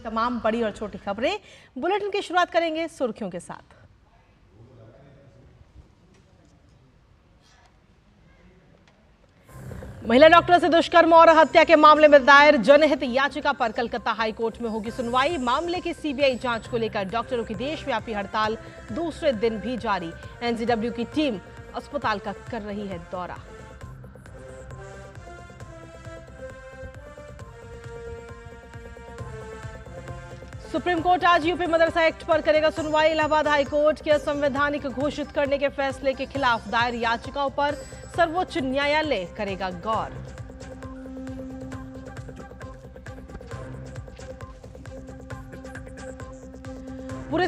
तमाम बड़ी और छोटी खबरें। बुलेटिन की शुरुआत करेंगे सुर्खियों के साथ। महिला डॉक्टर से दुष्कर्म और हत्या के मामले में दायर जनहित याचिका पर कलकत्ता हाईकोर्ट में होगी सुनवाई। मामले की सीबीआई जांच को लेकर डॉक्टरों की देशव्यापी हड़ताल दूसरे दिन भी जारी। एनसीडब्ल्यू की टीम अस्पताल का कर रही है दौरा। सुप्रीम कोर्ट आज यूपी मदरसा एक्ट पर करेगा सुनवाई। इलाहाबाद हाईकोर्ट के असंवैधानिक घोषित करने के फैसले के खिलाफ दायर याचिकाओं पर सर्वोच्च न्यायालय करेगा गौर। पूरे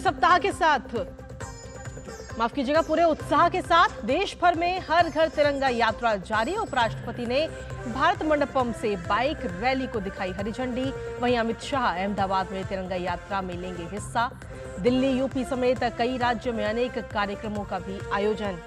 उत्साह के साथ देश भर में हर घर तिरंगा यात्रा जारी। उपराष्ट्रपति ने भारत मंडपम से बाइक रैली को दिखाई हरी झंडी। वहीं अमित शाह अहमदाबाद में तिरंगा यात्रा में लेंगे हिस्सा। दिल्ली, यूपी समेत कई राज्यों में अनेक कार्यक्रमों का भी आयोजन।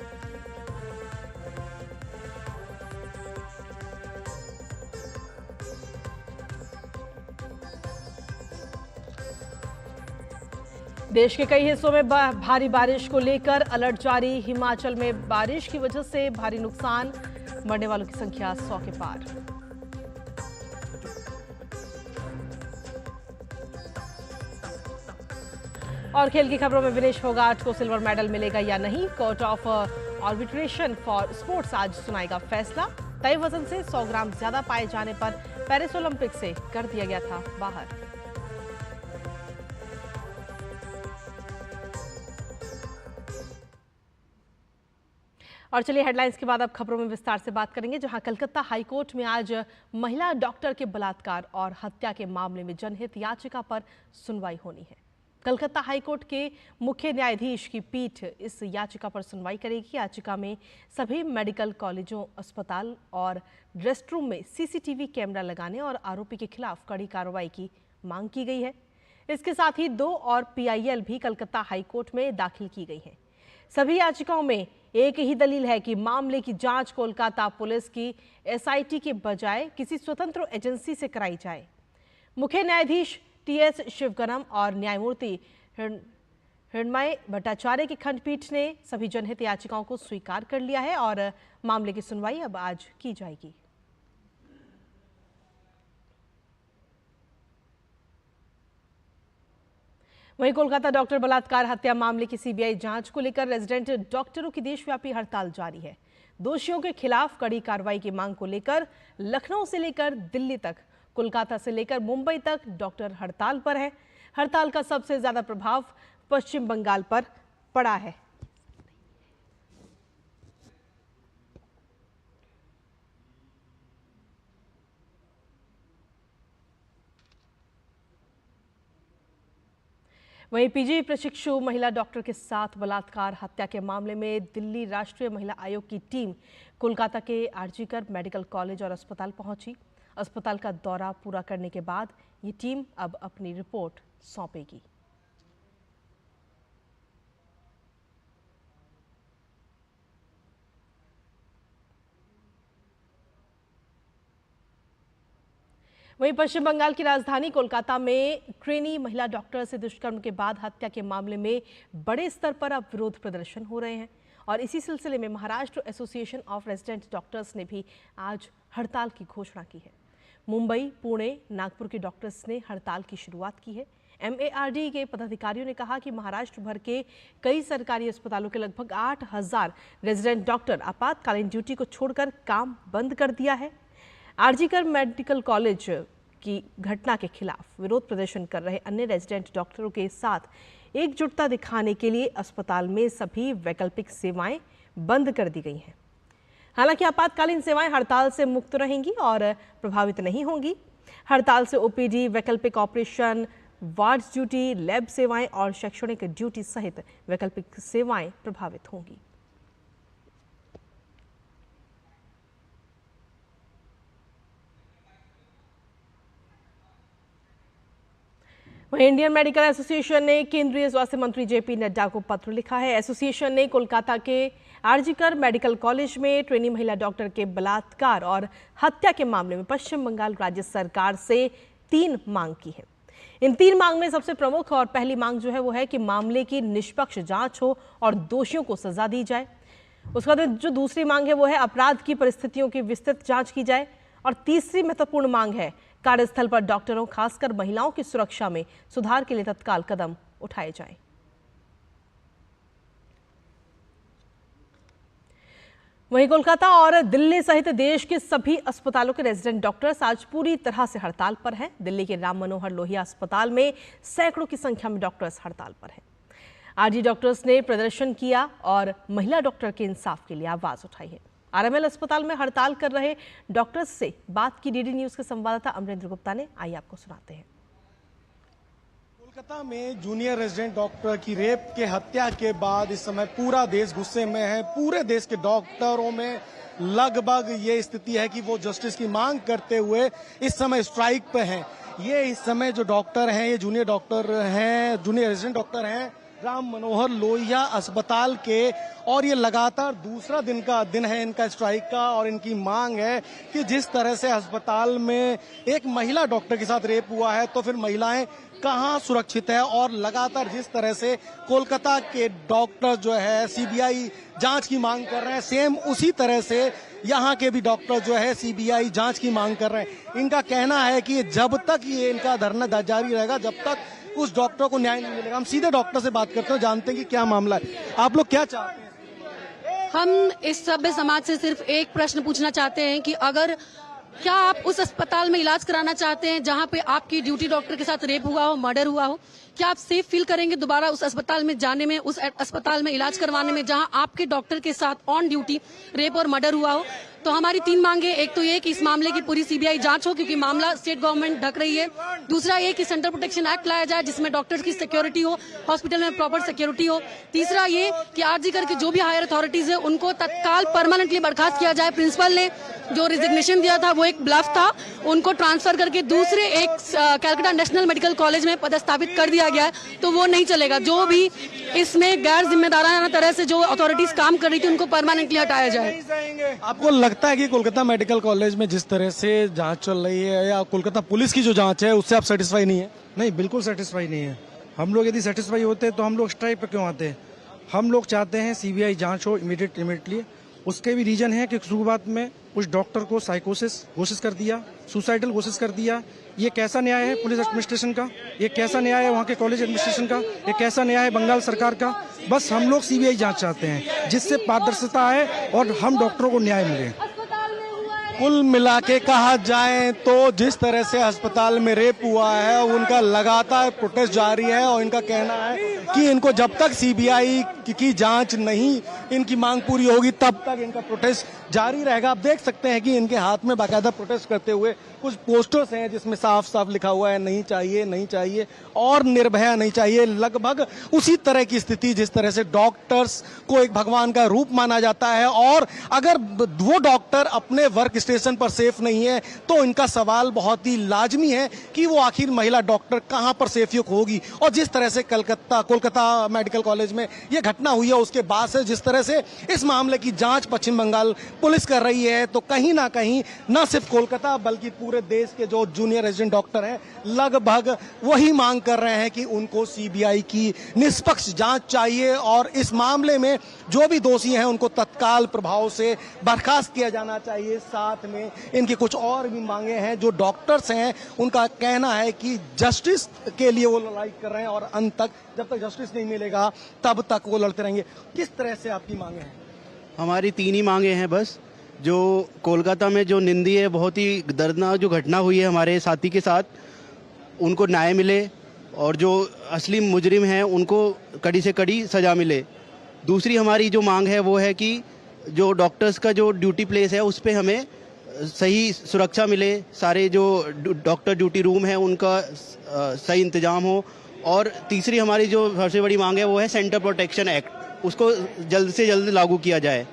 देश के कई हिस्सों में भारी बारिश को लेकर अलर्ट जारी। हिमाचल में बारिश की वजह से भारी नुकसान, मरने वालों की संख्या 100 के पार। और खेल की खबरों में विनेश फोगाट को सिल्वर मेडल मिलेगा या नहीं, court of arbitration for sports आज सुनाएगा फैसला। तय वजन से 100 ग्राम ज्यादा पाए जाने पर पेरिस ओलंपिक से कर दिया गया था बाहर। और चलिए हेडलाइंस के बाद अब खबरों में विस्तार से बात करेंगे, जहां कलकत्ता हाईकोर्ट में आज महिला डॉक्टर के बलात्कार और हत्या के मामले में जनहित याचिका पर सुनवाई होनी है। कलकत्ता हाईकोर्ट के मुख्य न्यायाधीश की पीठ इस याचिका पर सुनवाई करेगी। याचिका में सभी मेडिकल कॉलेजों, अस्पताल और रेस्टरूम में सीसीटीवी कैमरा लगाने और आरोपी के खिलाफ कड़ी कार्रवाई की मांग की गई है। इसके साथ ही 2 और पीआईएल भी कलकत्ता हाईकोर्ट में दाखिल की गई है। सभी याचिकाओं में एक ही दलील है कि मामले की जांच कोलकाता पुलिस की एसआईटी के बजाय किसी स्वतंत्र एजेंसी से कराई जाए। मुख्य न्यायाधीश टीएस शिवगनम और न्यायमूर्ति हृण्मय भट्टाचार्य की खंडपीठ ने सभी जनहित याचिकाओं को स्वीकार कर लिया है और मामले की सुनवाई अब आज की जाएगी। वहीं कोलकाता डॉक्टर बलात्कार हत्या मामले की सीबीआई जांच को लेकर रेजिडेंट डॉक्टरों की देशव्यापी हड़ताल जारी है। दोषियों के खिलाफ कड़ी कार्रवाई की मांग को लेकर लखनऊ से लेकर दिल्ली तक, कोलकाता से लेकर मुंबई तक डॉक्टर हड़ताल पर हैं। हड़ताल का सबसे ज्यादा प्रभाव पश्चिम बंगाल पर पड़ा है। वहीं पीजी प्रशिक्षु महिला डॉक्टर के साथ बलात्कार हत्या के मामले में दिल्ली राष्ट्रीय महिला आयोग की टीम कोलकाता के आरजीकर मेडिकल कॉलेज और अस्पताल पहुंची। अस्पताल का दौरा पूरा करने के बाद ये टीम अब अपनी रिपोर्ट सौंपेगी। वहीं पश्चिम बंगाल की राजधानी कोलकाता में ट्रेनी महिला डॉक्टर से दुष्कर्म के बाद हत्या के मामले में बड़े स्तर पर अब विरोध प्रदर्शन हो रहे हैं और इसी सिलसिले में Maharashtra association of resident doctors ने भी आज हड़ताल की घोषणा की है। मुंबई, पुणे, नागपुर के डॉक्टर्स ने हड़ताल की शुरुआत की है। एमएआरडी के पदाधिकारियों ने कहा कि महाराष्ट्र भर के कई सरकारी अस्पतालों के लगभग 8000 रेजिडेंट डॉक्टर आपातकालीन ड्यूटी को छोड़कर काम बंद कर दिया है। आरजीकर मेडिकल कॉलेज की घटना के खिलाफ विरोध प्रदर्शन कर रहे अन्य रेजिडेंट डॉक्टरों के साथ एकजुटता दिखाने के लिए अस्पताल में सभी वैकल्पिक सेवाएं बंद कर दी गई हैं। हालांकि आपातकालीन सेवाएं हड़ताल से मुक्त रहेंगी और प्रभावित नहीं होंगी। हड़ताल से ओपीडी, वैकल्पिक ऑपरेशन, वार्ड्स ड्यूटी, लैब सेवाएं और शैक्षणिक ड्यूटी सहित वैकल्पिक सेवाएं प्रभावित होंगी। वहीं इंडियन मेडिकल एसोसिएशन ने केंद्रीय स्वास्थ्य मंत्री जेपी नड्डा को पत्र लिखा है। एसोसिएशन ने कोलकाता के आरजीकर मेडिकल कॉलेज में ट्रेनी महिला डॉक्टर के बलात्कार और हत्या के मामले में पश्चिम बंगाल राज्य सरकार से 3 मांग की है। इन 3 मांग में सबसे प्रमुख और पहली मांग जो है वो है कि मामले की निष्पक्ष जांच हो और दोषियों को सजा दी जाए। उसके बाद जो दूसरी मांग है वो है अपराध की परिस्थितियों की विस्तृत जांच की जाए। और तीसरी महत्वपूर्ण मांग है कार्यस्थल पर डॉक्टरों खासकर महिलाओं की सुरक्षा में सुधार के लिए तत्काल कदम उठाए जाएं। वहीं कोलकाता और दिल्ली सहित देश के सभी अस्पतालों के रेजिडेंट डॉक्टर्स आज पूरी तरह से हड़ताल पर हैं। दिल्ली के राम मनोहर लोहिया अस्पताल में सैकड़ों की संख्या में डॉक्टर्स हड़ताल पर हैं। आज ये डॉक्टर्स ने प्रदर्शन किया और महिला डॉक्टर के इंसाफ के लिए आवाज उठाई है। आरएमएल अस्पताल में हड़ताल कर रहे डॉक्टर्स से बात की डीडी न्यूज के संवाददाता अमरेंद्र गुप्ता ने। आइए आपको सुनाते हैं। कोलकाता में जूनियर रेजिडेंट डॉक्टर की रेप के हत्या के बाद इस समय पूरा देश गुस्से में है। पूरे देश के डॉक्टरों में लगभग ये स्थिति है कि वो जस्टिस की मांग करते हुए इस समय स्ट्राइक पे हैं। ये इस समय जो डॉक्टर हैं, ये जूनियर डॉक्टर हैं, जूनियर रेजिडेंट डॉक्टर हैं राम मनोहर लोहिया अस्पताल के, और ये लगातार दूसरा दिन है इनका स्ट्राइक का। और इनकी मांग है कि जिस तरह से अस्पताल में एक महिला डॉक्टर के साथ रेप हुआ है तो फिर महिलाएं कहां सुरक्षित है। और लगातार जिस तरह से कोलकाता के डॉक्टर जो है सीबीआई जांच की मांग कर रहे हैं, सेम उसी तरह से यहाँ के भी डॉक्टर जो है सीबीआई जांच की मांग कर रहे हैं। इनका कहना है कि जब तक ये इनका धरना जारी रहेगा, जब तक उस डॉक्टर को न्याय नहीं मिलेगा। हम सीधे डॉक्टर से बात करते हैं, जानते हैं कि क्या मामला है। आप लोग क्या चाहते हैं? हम इस सभ्य समाज से सिर्फ एक प्रश्न पूछना चाहते हैं कि क्या आप उस अस्पताल में इलाज कराना चाहते हैं जहां पे आपकी ड्यूटी डॉक्टर के साथ रेप हुआ हो, मर्डर हुआ हो? क्या आप सेफ फील करेंगे दोबारा उस अस्पताल में जाने में, उस अस्पताल में इलाज करवाने में जहां आपके डॉक्टर के साथ ऑन ड्यूटी रेप और मर्डर हुआ हो? तो हमारी 3 मांगे, एक तो ये कि इस मामले की पूरी सीबीआई जांच हो क्योंकि मामला स्टेट गवर्नमेंट ढक रही है। दूसरा ये कि सेंट्रल प्रोटेक्शन एक्ट लाया जाए जिसमें डॉक्टर्स की सिक्योरिटी हो, हॉस्पिटल में प्रॉपर सिक्योरिटी हो। तीसरा ये कि आरजी करके जो भी हायर अथॉरिटीज है उनको तत्काल परमानेंटली बर्खास्त किया जाए। प्रिंसिपल ने जो रिजिग्नेशन दिया था वो एक ब्लफ था, उनको ट्रांसफर करके दूसरे एक कलकत्ता नेशनल मेडिकल कॉलेज में पदस्थापित कर दिया गया है, तो वो नहीं चलेगा। जो भी इसमें गैर जिम्मेदाराना तरह से जो अथॉरिटीज काम कर रही थी उनको परमानेंटली हटाया जाए। आपको लगता है कि कोलकाता मेडिकल कॉलेज में जिस तरह से जांच चल रही है या कोलकाता पुलिस की जो जांच है उससे आप सेटिस्फाई नहीं है? नहीं, बिल्कुल सेटिस्फाई नहीं है। हम लोग यदि सेटिस्फाई होते तो हम लोग स्ट्राइक पे क्यों आते हैं? हम लोग चाहते हैं सीबीआई जांच हो इमीडिएटली। उसके भी रीजन है कि शुरुआत में उस डॉक्टर को साइकोसिस घोषित कर दिया, सुसाइडल घोषित कर दिया। ये कैसा न्याय है पुलिस एडमिनिस्ट्रेशन का? ये कैसा न्याय है वहाँ के कॉलेज एडमिनिस्ट्रेशन का? ये कैसा न्याय है बंगाल सरकार का? बस हम लोग सीबीआई जांच चाहते हैं जिससे पारदर्शिता आए और हम डॉक्टरों को न्याय मिले। कुल मिला के कहा जाए तो जिस तरह से अस्पताल में रेप हुआ है उनका लगातार प्रोटेस्ट जारी है और इनका कहना है कि इनको जब तक सीबीआई की जांच नहीं, इनकी मांग पूरी होगी तब तक इनका प्रोटेस्ट जारी रहेगा। आप देख सकते हैं कि इनके हाथ में बाकायदा प्रोटेस्ट करते हुए कुछ पोस्टर्स हैं जिसमें साफ साफ लिखा हुआ है नहीं चाहिए, नहीं चाहिए और निर्भया नहीं चाहिए। लगभग उसी तरह की स्थिति जिस तरह से डॉक्टर्स को एक भगवान का रूप माना जाता है और अगर वो डॉक्टर अपने वर्क स्टेशन पर सेफ नहीं है तो इनका सवाल बहुत ही लाजमी है कि वो आखिर महिला डॉक्टर कहां पर सेफ होगी। और जिस तरह से कोलकाता मेडिकल कॉलेज में ये घटना हुई है उसके बाद से जिस तरह से इस मामले की जांच पश्चिम बंगाल पुलिस कर रही है, तो कहीं ना कहीं न सिर्फ कोलकाता बल्कि पूरे देश के जो जूनियर रेजिडेंट डॉक्टर हैं लगभग वही मांग कर रहे हैं कि उनको सीबीआई की निष्पक्ष जांच चाहिए और इस मामले में जो भी दोषी हैं उनको तत्काल प्रभाव से बर्खास्त किया जाना चाहिए। साथ में इनकी कुछ और भी मांगे हैं। जो डॉक्टर्स हैं उनका कहना है कि जस्टिस के लिए वो लड़ाई कर रहे हैं और अंत तक जब तक जस्टिस नहीं मिलेगा तब तक वो लड़ते रहेंगे। किस तरह से आपकी मांगे हैं? हमारी 3 ही मांगे हैं बस। जो कोलकाता में जो निंदनीय बहुत ही दर्दनाक जो घटना हुई है हमारे साथी के साथ, उनको न्याय मिले और जो असली मुजरिम हैं उनको कड़ी से कड़ी सजा मिले। दूसरी हमारी जो मांग है वो है कि जो डॉक्टर्स का जो ड्यूटी प्लेस है उस पे हमें सही सुरक्षा मिले, सारे जो डॉक्टर ड्यूटी रूम है उनका सही इंतजाम हो। और तीसरी हमारी जो सबसे बड़ी मांग है वो है सेंट्रल प्रोटेक्शन एक्ट, उसको जल्द से जल्द लागू किया जाए।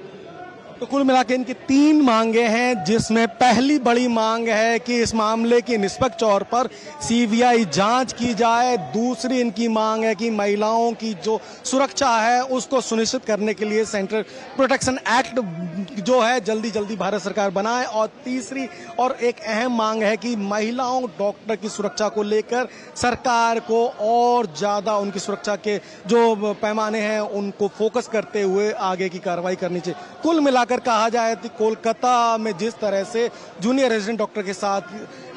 तो कुल मिला के इनकी 3 मांगे हैं, जिसमें पहली बड़ी मांग है कि इस मामले की निष्पक्ष तौर पर सीबीआई जांच की जाए। दूसरी इनकी मांग है कि महिलाओं की जो सुरक्षा है उसको सुनिश्चित करने के लिए सेंट्रल प्रोटेक्शन एक्ट जो है जल्दी जल्दी भारत सरकार बनाए। और तीसरी और एक अहम मांग है कि महिलाओं डॉक्टर की सुरक्षा को लेकर सरकार को और ज्यादा उनकी सुरक्षा के जो पैमाने हैं उनको फोकस करते हुए आगे की कार्रवाई करनी चाहिए। कुल मिलाकर कहा जाए तो कोलकाता में जिस तरह से जूनियर रेजिडेंट डॉक्टर के साथ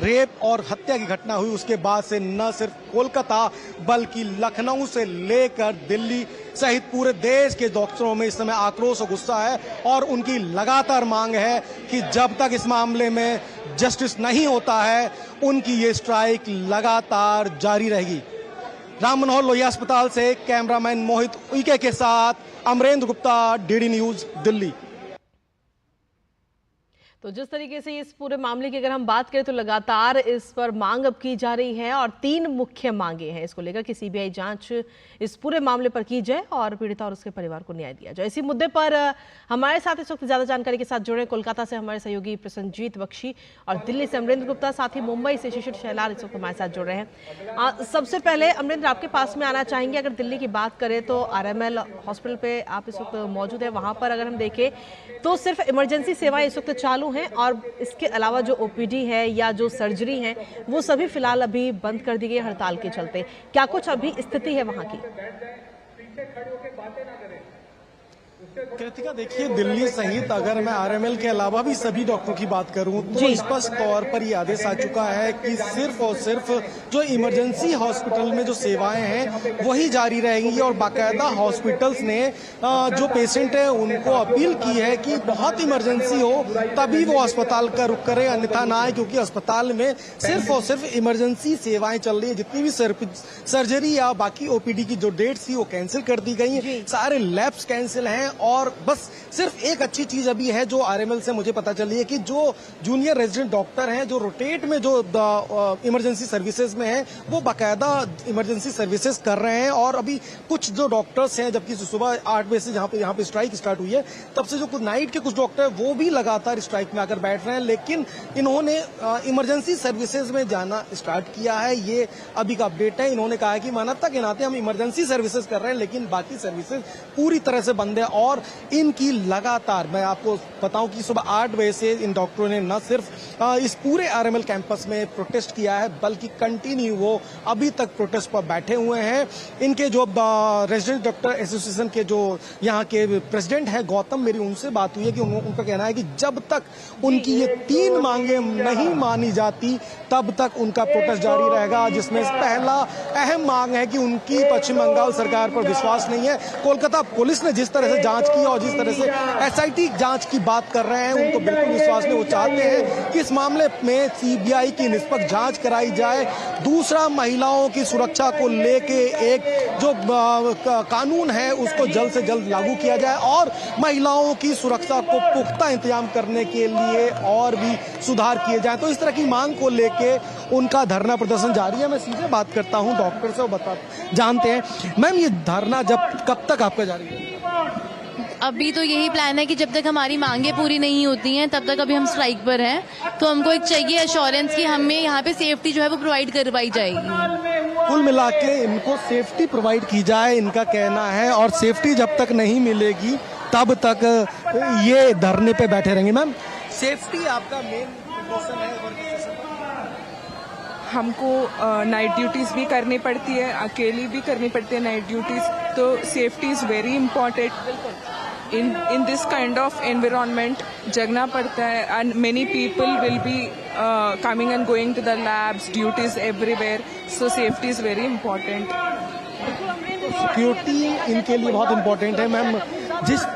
रेप और हत्या की घटना हुई, उसके बाद से न सिर्फ कोलकाता बल्कि लखनऊ से लेकर दिल्ली सहित पूरे देश के डॉक्टरों में इस समय आक्रोश और गुस्सा है। और उनकी लगातार मांग है कि जब तक इस मामले में जस्टिस नहीं होता है उनकी ये स्ट्राइक लगातार जारी रहेगी। राम मनोहर लोहिया अस्पताल से कैमरामैन मोहित उइके के साथ अमरेंद्र गुप्ता, डीडी न्यूज, दिल्ली। तो जिस तरीके से इस पूरे मामले की अगर हम बात करें तो लगातार इस पर मांग अब की जा रही है और 3 मुख्य मांगे हैं इसको लेकर कि सीबीआई जांच इस पूरे मामले पर की जाए और पीड़िता और उसके परिवार को न्याय दिया जाए। इसी मुद्दे पर हमारे साथ इस वक्त ज्यादा जानकारी के साथ जुड़े कोलकाता से हमारे सहयोगी प्रसन्नजीत बख्शी और दिल्ली से अमरेंद्र गुप्ता, साथ ही मुंबई से शिशिर शैलार इस वक्त हमारे साथ जुड़ रहे हैं। सबसे पहले अमरेंद्र, आपके पास में आना चाहेंगे, अगर दिल्ली की बात करें तो आरएमएल हॉस्पिटल पे आप इस वक्त मौजूद है। वहां पर अगर हम देखें तो सिर्फ इमरजेंसी सेवाएं इस वक्त चालू हैं और इसके अलावा जो ओपीडी है या जो सर्जरी है वो सभी फिलहाल अभी बंद कर दी गई हड़ताल के चलते। क्या कुछ अभी स्थिति है वहां की? कृतिका, देखिए दिल्ली सहित अगर मैं आरएमएल के अलावा भी सभी डॉक्टरों की बात करूं तो स्पष्ट तौर पर यह आदेश आ चुका है कि सिर्फ और सिर्फ जो इमरजेंसी हॉस्पिटल में जो सेवाएं हैं वही जारी रहेंगी। और बाकायदा हॉस्पिटल्स ने जो पेशेंट है उनको अपील की है कि बहुत इमरजेंसी हो तभी वो अस्पताल का रुख करे, अन्यथा ना आए, क्योंकि अस्पताल में सिर्फ और सिर्फ इमरजेंसी सेवाएं चल रही है। जितनी भी सर्जरी या बाकी ओपीडी की जो डेट्स थी वो कैंसिल कर दी गई है, सारे लैब्स कैंसिल हैं। और बस सिर्फ एक अच्छी चीज अभी है जो आरएमएल से मुझे पता चली है कि जो जूनियर रेजिडेंट डॉक्टर हैं जो रोटेट में जो इमरजेंसी सर्विसेज में हैं वो बाकायदा इमरजेंसी सर्विसेज कर रहे हैं। और अभी कुछ जो डॉक्टर्स हैं, जबकि सुबह 8 बजे से यहाँ पे स्ट्राइक स्टार्ट हुई है तब से जो कुछ नाइट के कुछ डॉक्टर वो भी लगातार स्ट्राइक में आकर बैठ रहे हैं। लेकिन इन्होंने इमरजेंसी सर्विसेज में जाना स्टार्ट किया है, ये अभी का अपडेट है। इन्होंने कहा है कि मानवता के नाते हम इमरजेंसी सर्विसेज कर रहे हैं लेकिन बाकी सर्विसेज पूरी तरह से बंद है। और इनकी लगातार, मैं आपको बताऊं कि सुबह 8 बजे से इन डॉक्टरों ने न सिर्फ इस पूरे आरएमएल कैंपस में प्रोटेस्ट किया है बल्कि कंटिन्यू वो अभी तक प्रोटेस्ट पर बैठे हुए हैं। इनके जो रेजिडेंट डॉक्टर एसोसिएशन के जो यहाँ के प्रेसिडेंट है गौतम, मेरी उनसे बात हुई है कि उनका कहना है कि जब तक उनकी ये 3 मांगे नहीं मानी जाती तब तक उनका प्रोटेस्ट जारी रहेगा। जिसमें पहला अहम मांग है कि उनकी पश्चिम बंगाल सरकार पर विश्वास नहीं है। कोलकाता पुलिस ने जिस तरह से जांच की और जिस तरह से एसआईटी जांच की बात कर रहे हैं उनको बिल्कुल विश्वास नहीं। वो चाहते हैं कि इस मामले में सीबीआई की निष्पक्ष जांच कराई जाए। दूसरा, महिलाओं की सुरक्षा को लेके एक जो कानून है उसको जल्द से जल्द लागू किया जाए और महिलाओं की सुरक्षा को पुख्ता इंतजाम करने के लिए और भी सुधार किए जाए। तो इस तरह की मांग को लेके उनका धरना प्रदर्शन जारी है। मैं सीधे बात करता हूं डॉक्टर से, वो जानते हैं। मैम, ये धरना कब तक आपका जारी है? अभी तो यही प्लान है कि जब तक हमारी मांगे पूरी नहीं होती हैं तब तक अभी हम स्ट्राइक पर हैं। तो हमको एक चाहिए एश्योरेंस कि हमें यहाँ पे सेफ्टी जो है वो प्रोवाइड करवाई जाएगी। कुल मिला के इनको सेफ्टी प्रोवाइड की जाए, इनका कहना है। और सेफ्टी जब तक नहीं मिलेगी तब तक ये धरने पे बैठे रहेंगे। मैम, सेफ्टी आपका मेन क्वेश्चन है? हमको नाइट ड्यूटीज़ भी करनी पड़ती है, अकेली भी करनी पड़ती है नाइट ड्यूटीज़, तो safety is very important in this kind of environment. जगना पड़ता है and many people will be coming and going to the labs, duties everywhere, so safety is very important. Security इनके लिए बहुत इम्पोर्टेंट है। Ma'am, जिस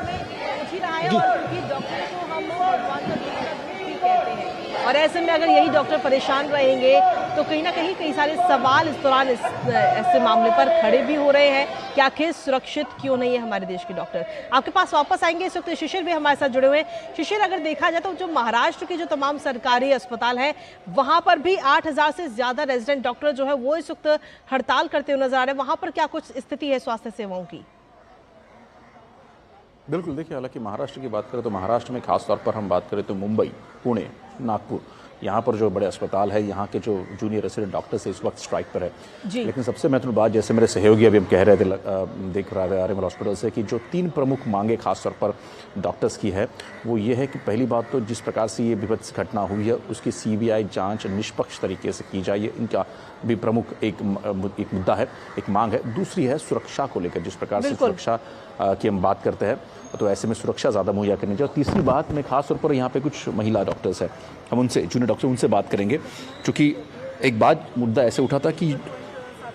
और ऐसे में अगर यही डॉक्टर परेशान रहेंगे तो कहीं ना कहीं कई सारे सवाल इस दौरान ऐसे मामले पर खड़े भी हो रहे हैं कि आखिर सुरक्षित क्यों नहीं है हमारे देश के डॉक्टर। आपके पास वापस आएंगे, इस वक्त शिशिर भी हमारे साथ जुड़े हुए हैं। शिशिर, अगर देखा जाए तो जो महाराष्ट्र के जो तमाम सरकारी अस्पताल है वहां पर भी 8000 से ज्यादा रेजिडेंट डॉक्टर जो है वो इस वक्त हड़ताल करते हुए नजर आ रहे हैं। वहां पर क्या कुछ स्थिति है स्वास्थ्य सेवाओं की? बिल्कुल, देखिए हालांकि महाराष्ट्र की बात करें तो महाराष्ट्र में खास तौर पर हम बात करें तो मुंबई, पुणे, नागपुर, यहाँ पर जो बड़े अस्पताल है, यहाँ के जो जूनियर रेसिडेंट डॉक्टर्स है इस वक्त स्ट्राइक पर है। लेकिन सबसे महत्वपूर्ण बात, जैसे मेरे सहयोगी अभी हम कह रहे थे देख रहे थे आरएमएल हॉस्पिटल से, कि जो 3 प्रमुख मांगे खास तौर पर डॉक्टर्स की है वो ये है कि पहली बात तो जिस प्रकार से ये विभत्स घटना हुई है उसकी सीबीआई जांच निष्पक्ष तरीके से की जाए, इनका भी प्रमुख एक मुद्दा है, एक मांग है। दूसरी है सुरक्षा को लेकर, जिस प्रकार से सुरक्षा की हम बात करते हैं तो ऐसे में सुरक्षा ज़्यादा मुहैया करनी चाहिए। और तीसरी बात में खास तौर पर यहाँ पे कुछ महिला डॉक्टर्स हैं, हम उनसे जूनियर डॉक्टर उनसे बात करेंगे, क्योंकि एक बात मुद्दा ऐसे उठा था कि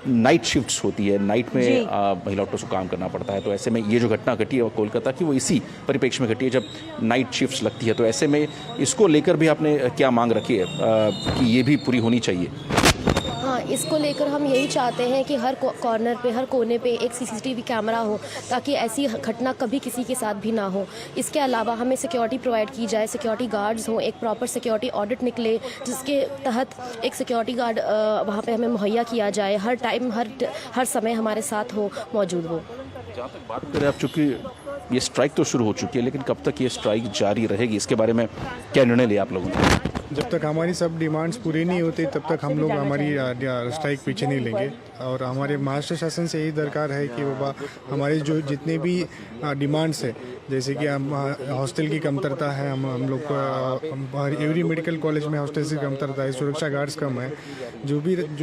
नाइट शिफ्ट्स होती है, नाइट में महिला डॉक्टर्स को काम करना पड़ता है। तो ऐसे में ये जो घटना घटी है कोलकाता की वो इसी परिप्रेक्ष्य में घटी है जब नाइट शिफ्ट्स लगती है। तो ऐसे में इसको लेकर भी आपने क्या मांग रखी है कि ये भी पूरी होनी चाहिए? हाँ, इसको लेकर हम यही चाहते हैं कि हर कॉर्नर पे, हर कोने पे एक सीसीटीवी कैमरा हो ताकि ऐसी घटना कभी किसी के साथ भी ना हो। इसके अलावा हमें सिक्योरिटी प्रोवाइड की जाए, सिक्योरिटी गार्ड्स हो, एक प्रॉपर सिक्योरिटी ऑडिट निकले जिसके तहत एक सिक्योरिटी गार्ड वहाँ पे हमें मुहैया किया जाए, हर टाइम हर समय हमारे साथ हो, मौजूद हो। जहाँ तक बात करें आप, चूँकि ये स्ट्राइक तो शुरू हो चुकी है, लेकिन कब तक ये स्ट्राइक जारी रहेगी, इसके बारे में क्या निर्णय लिया आप लोगों ने? जब तक हमारी सब डिमांड्स पूरी नहीं होती तब तक हम लोग हमारी स्ट्राइक पीछे नहीं लेंगे। और हमारे महाराष्ट्र शासन से यही दरकार है कि बाबा हमारे जो जितने भी डिमांड्स है, जैसे कि हम हॉस्टल की कमतरता है, हम लोग को एवरी मेडिकल कॉलेज में हॉस्टल की कमतरता है, सुरक्षा गार्ड्स कम है, जो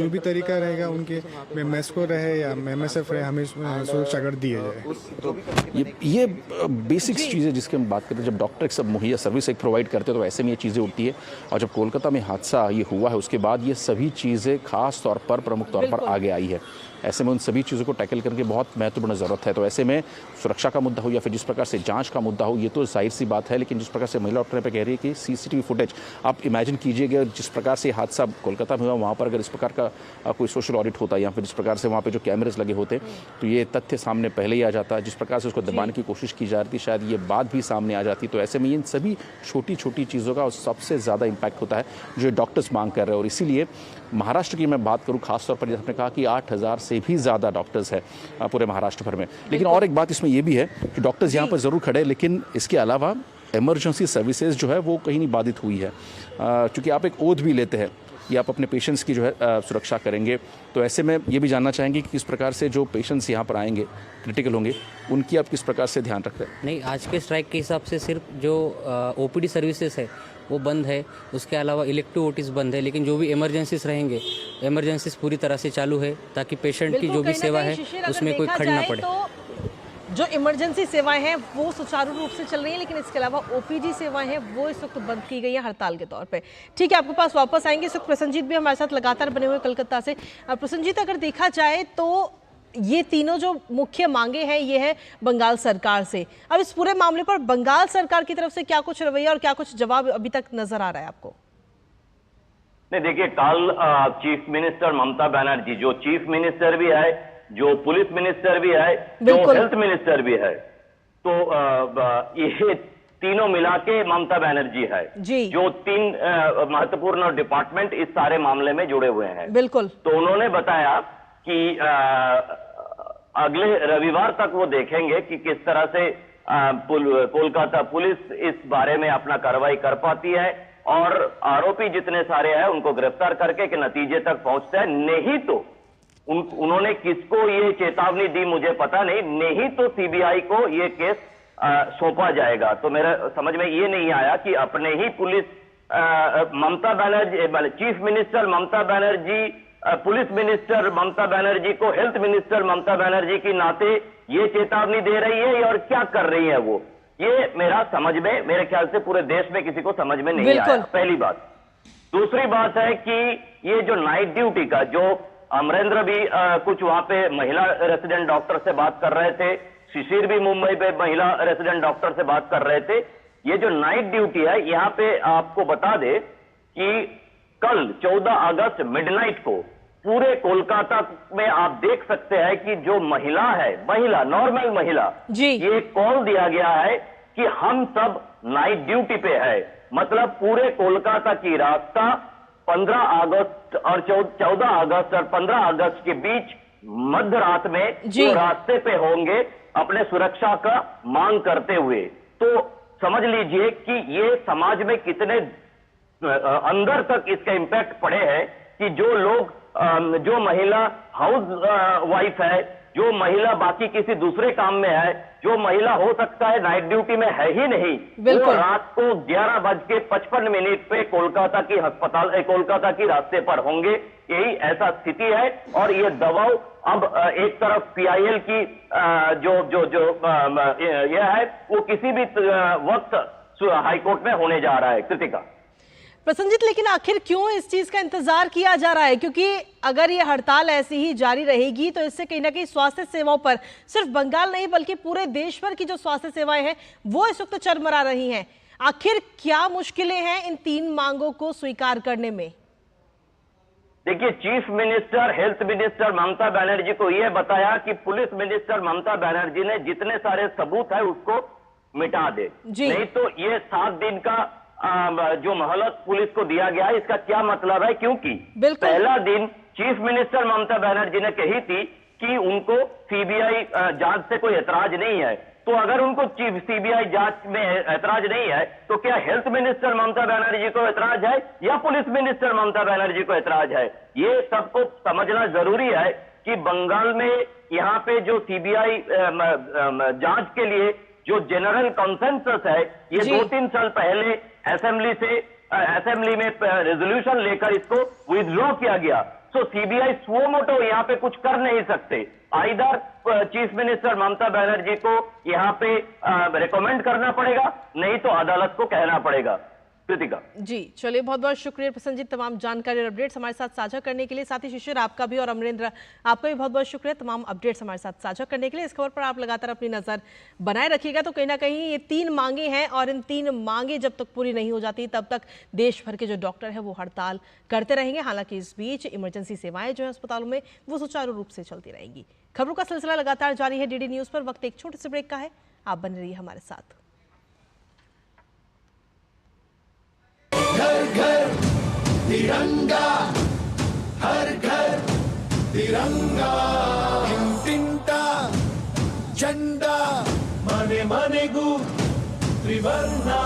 भी तरीका रहेगा उनके मेस्को रहे या MSF रहे, हमें सुरक्षा गार्ड दिए जाए। ये बेसिक्स चीज़ें जिसकी हम बात करते हैं, जब डॉक्टर एक सब मुहैया सर्विस एक प्रोवाइड करते हैं तो ऐसे में ये चीज़ें उठती है। और जब कोलकाता में हादसा ये हुआ है उसके बाद ये सभी चीज़ें खास तौर पर प्रमुख तौर पर आगे आई है। ऐसे में उन सभी चीज़ों को टैकल करने की बहुत महत्वपूर्ण ज़रूरत है। तो ऐसे में सुरक्षा का मुद्दा हो या फिर जिस प्रकार से जांच का मुद्दा हो, ये तो जाहिर सी बात है, लेकिन जिस प्रकार से महिला डॉक्टर पे कह रही है कि सीसीटीवी फुटेज, आप इमेजिन कीजिएगा जिस प्रकार से हादसा कोलकाता में हुआ वहाँ पर अगर इस प्रकार का कोई सोशल ऑडिट होता या फिर जिस प्रकार से वहाँ पर जो कैमरेज लगे होते तो ये तथ्य सामने पहले ही आ जाता। जिस प्रकार से उसको दबाने की कोशिश की जा रही थी शायद ये बात भी सामने आ जाती। तो ऐसे में इन सभी छोटी छोटी चीज़ों का सबसे ज़्यादा इम्पैक्ट होता है जो डॉक्टर्स मांग कर रहे हैं। और इसीलिए महाराष्ट्र की मैं बात करूं, खासतौर पर जैसे आपने कहा कि 8000 से भी ज़्यादा डॉक्टर्स है पूरे महाराष्ट्र भर में। लेकिन और एक बात इसमें यह भी है कि डॉक्टर्स यहाँ पर ज़रूर खड़े हैं, लेकिन इसके अलावा इमरजेंसी सर्विसेज जो है वो कहीं नहीं बाधित हुई है, क्योंकि आप एक ओथ भी लेते हैं कि आप अपने पेशेंट्स की जो है सुरक्षा करेंगे। तो ऐसे में ये भी जानना चाहेंगे कि किस प्रकार से जो पेशेंट्स यहाँ पर आएंगे क्रिटिकल होंगे उनकी आप किस प्रकार से ध्यान रख रहे हैं? नहीं, आज के स्ट्राइक के हिसाब से सिर्फ जो OPD सर्विसेज है वो बंद है, उसके अलावा इलेक्टिव ओटीज बंद है, लेकिन जो भी इमरजेंसीज रहेंगे, इमरजेंसीज पूरी तरह से चालू है ताकि पेशेंट की जो भी सेवा है उसमें कोई खड़ ना पड़े। तो जो इमरजेंसी सेवाएं हैं वो सुचारू रूप से चल रही हैं, लेकिन इसके अलावा OPD सेवाएं हैं वो इस वक्त बंद की गई हैं हड़ताल के तौर पे। ठीक है, आपके पास वापस आएंगे। इस वक्त प्रसन्नजीत भी हमारे साथ लगातार बने हुए कलकत्ता से। प्रसन्नजीत, अगर देखा जाए तो ये तीनों जो मुख्य मांगे हैं ये है बंगाल सरकार से। अब इस पूरे मामले पर बंगाल सरकार की तरफ से क्या कुछ रवैया और क्या कुछ जवाब अभी तक नजर आ रहा है आपको? नहीं, देखिए, कल चीफ मिनिस्टर ममता बनर्जी, जो चीफ मिनिस्टर भी है, जो पुलिस मिनिस्टर भी है, जो हेल्थ मिनिस्टर भी है, तो ये तीनों मिला के ममता बनर्जी है जो 3 महत्वपूर्ण डिपार्टमेंट इस सारे मामले में जुड़े हुए हैं। बिल्कुल। तो उन्होंने बताया कि अगले रविवार तक वो देखेंगे कि किस तरह से कोलकाता पुलिस इस बारे में अपना कार्रवाई कर पाती है और आरोपी जितने सारे हैं उनको गिरफ्तार करके के नतीजे तक पहुंचते हैं। नहीं तो उन्होंने किसको ये चेतावनी दी मुझे पता नहीं, नहीं तो सीबीआई को ये केस सौंपा जाएगा। तो मेरा समझ में ये नहीं आया कि अपने ही police Mamata Banerjee, chief minister Mamata Banerjee, police minister Mamata Banerjee को हेल्थ मिनिस्टर ममता बनर्जी की नाते ये चेतावनी दे रही है और क्या कर रही है वो, ये मेरा समझ में, मेरे ख्याल से पूरे देश में किसी को समझ में नहीं आया। पहली बात। दूसरी बात है कि ये जो नाइट ड्यूटी का, जो अमरेंद्र भी कुछ वहां पे महिला रेसिडेंट डॉक्टर से बात कर रहे थे, शिशिर भी मुंबई पे महिला रेसिडेंट डॉक्टर से बात कर रहे थे। ये जो नाइट ड्यूटी है, यहाँ पे आपको बता दे कि कल 14 अगस्त मिडनाइट को पूरे कोलकाता में आप देख सकते हैं कि जो महिला है, महिला, नॉर्मल महिला, ये कॉल दिया गया है कि हम सब नाइट ड्यूटी पे है। मतलब पूरे कोलकाता की रास्ता 15 अगस्त और 14 अगस्त और 15 अगस्त के बीच मध्य रात में जो रास्ते पे होंगे अपने सुरक्षा का मांग करते हुए। तो समझ लीजिए कि ये समाज में कितने अंदर तक इसका इम्पैक्ट पड़े हैं कि जो लोग जो महिला हाउस वाइफ है, जो महिला बाकी किसी दूसरे काम में है, जो महिला हो सकता है नाइट ड्यूटी में है ही नहीं, वो रात को 11:55 पे कोलकाता की कोलकाता की रास्ते पर होंगे। यही ऐसा स्थिति है और ये दबाव अब एक तरफ PIL की यह है वो किसी भी वक्त हाईकोर्ट में होने जा रहा है। कृतिका। प्रसन्नजीत, लेकिन आखिर क्यों इस चीज का इंतजार किया जा रहा है? क्योंकि अगर ये हड़ताल ऐसी ही जारी रहेगी तो इससे कहीं ना कहीं स्वास्थ्य सेवाओं पर, सिर्फ बंगाल नहीं बल्कि पूरे देश भर की जो स्वास्थ्य सेवाएं हैं वो इस वक्त चरमरा रही हैं। आखिर क्या मुश्किलें हैं इन 3 मांगों को स्वीकार करने में? देखिए, chief minister, health minister Mamata Banerjee को यह बताया कि पुलिस मिनिस्टर ममता बनर्जी ने जितने सारे सबूत है उसको मिटा दे, नहीं तो ये 7 दिन का जो मोहलत पुलिस को दिया गया है इसका क्या मतलब है? क्योंकि पहला दिन चीफ मिनिस्टर ममता बनर्जी ने कही थी कि उनको CBI जांच से कोई ऐतराज नहीं है। तो अगर उनको CBI जांच में ऐतराज नहीं है तो क्या हेल्थ मिनिस्टर ममता बनर्जी को ऐतराज है या पुलिस मिनिस्टर ममता बनर्जी को ऐतराज है? ये सबको समझना जरूरी है कि बंगाल में यहाँ पे जो CBI जांच के लिए जो जनरल कंसेंसस है, ये 2-3 साल पहले असेंबली में रेजोल्यूशन लेकर इसको विथड्रॉ किया गया। सो CBI सुओ मोटो यहाँ पे कुछ कर नहीं सकते। Either chief minister Mamata Banerjee को यहाँ पे रिकमेंड करना पड़ेगा, नहीं तो अदालत को कहना पड़ेगा। कृतिका जी, चलिए, बहुत बहुत शुक्रिया प्रसन्नजीत तमाम जानकारी और अपडेट्स हमारे साथ साझा करने के लिए। साथ ही शिशिर, आपका भी और अमरेंद्र, आपका भी बहुत बहुत शुक्रिया तमाम अपडेट्स हमारे साथ साझा करने के लिए। इस खबर पर आप लगातार अपनी नजर बनाए रखिएगा। तो कहीं ना कहीं ये 3 मांगे हैं और इन 3 मांगे जब तक पूरी नहीं हो जाती तब तक देश भर के जो डॉक्टर है वो हड़ताल करते रहेंगे। हालांकि इस बीच इमरजेंसी सेवाएं जो है अस्पतालों में वो सुचारू रूप से चलती रहेंगी। खबरों का सिलसिला लगातार जारी है DD न्यूज पर। वक्त एक छोटे से ब्रेक का है, आप बने रहिए हमारे साथ। घर घर तिरंगा, हर घर तिरंगा, इंटिंटा झंडा मने मनेगू त्रिवर्णा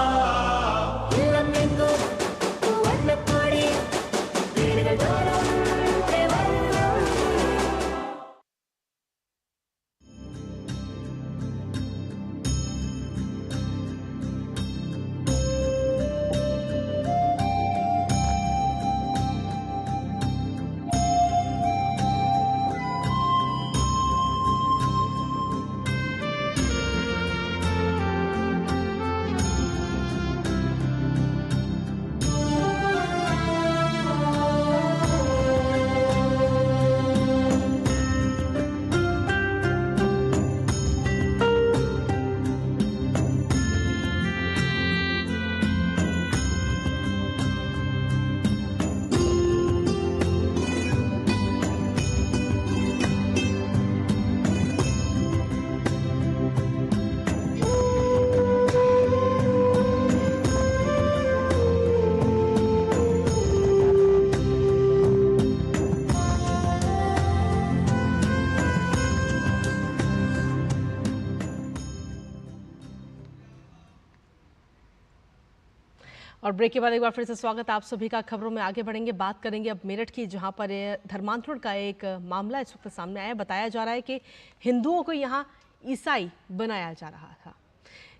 और ब्रेक के बाद एक बार फिर से स्वागत आप सभी का। खबरों में आगे बढ़ेंगे, बात करेंगे अब मेरठ की, जहां पर धर्मांतरण का एक मामला इस वक्त सामने आया। बताया जा रहा है कि हिंदुओं को यहां ईसाई बनाया जा रहा था।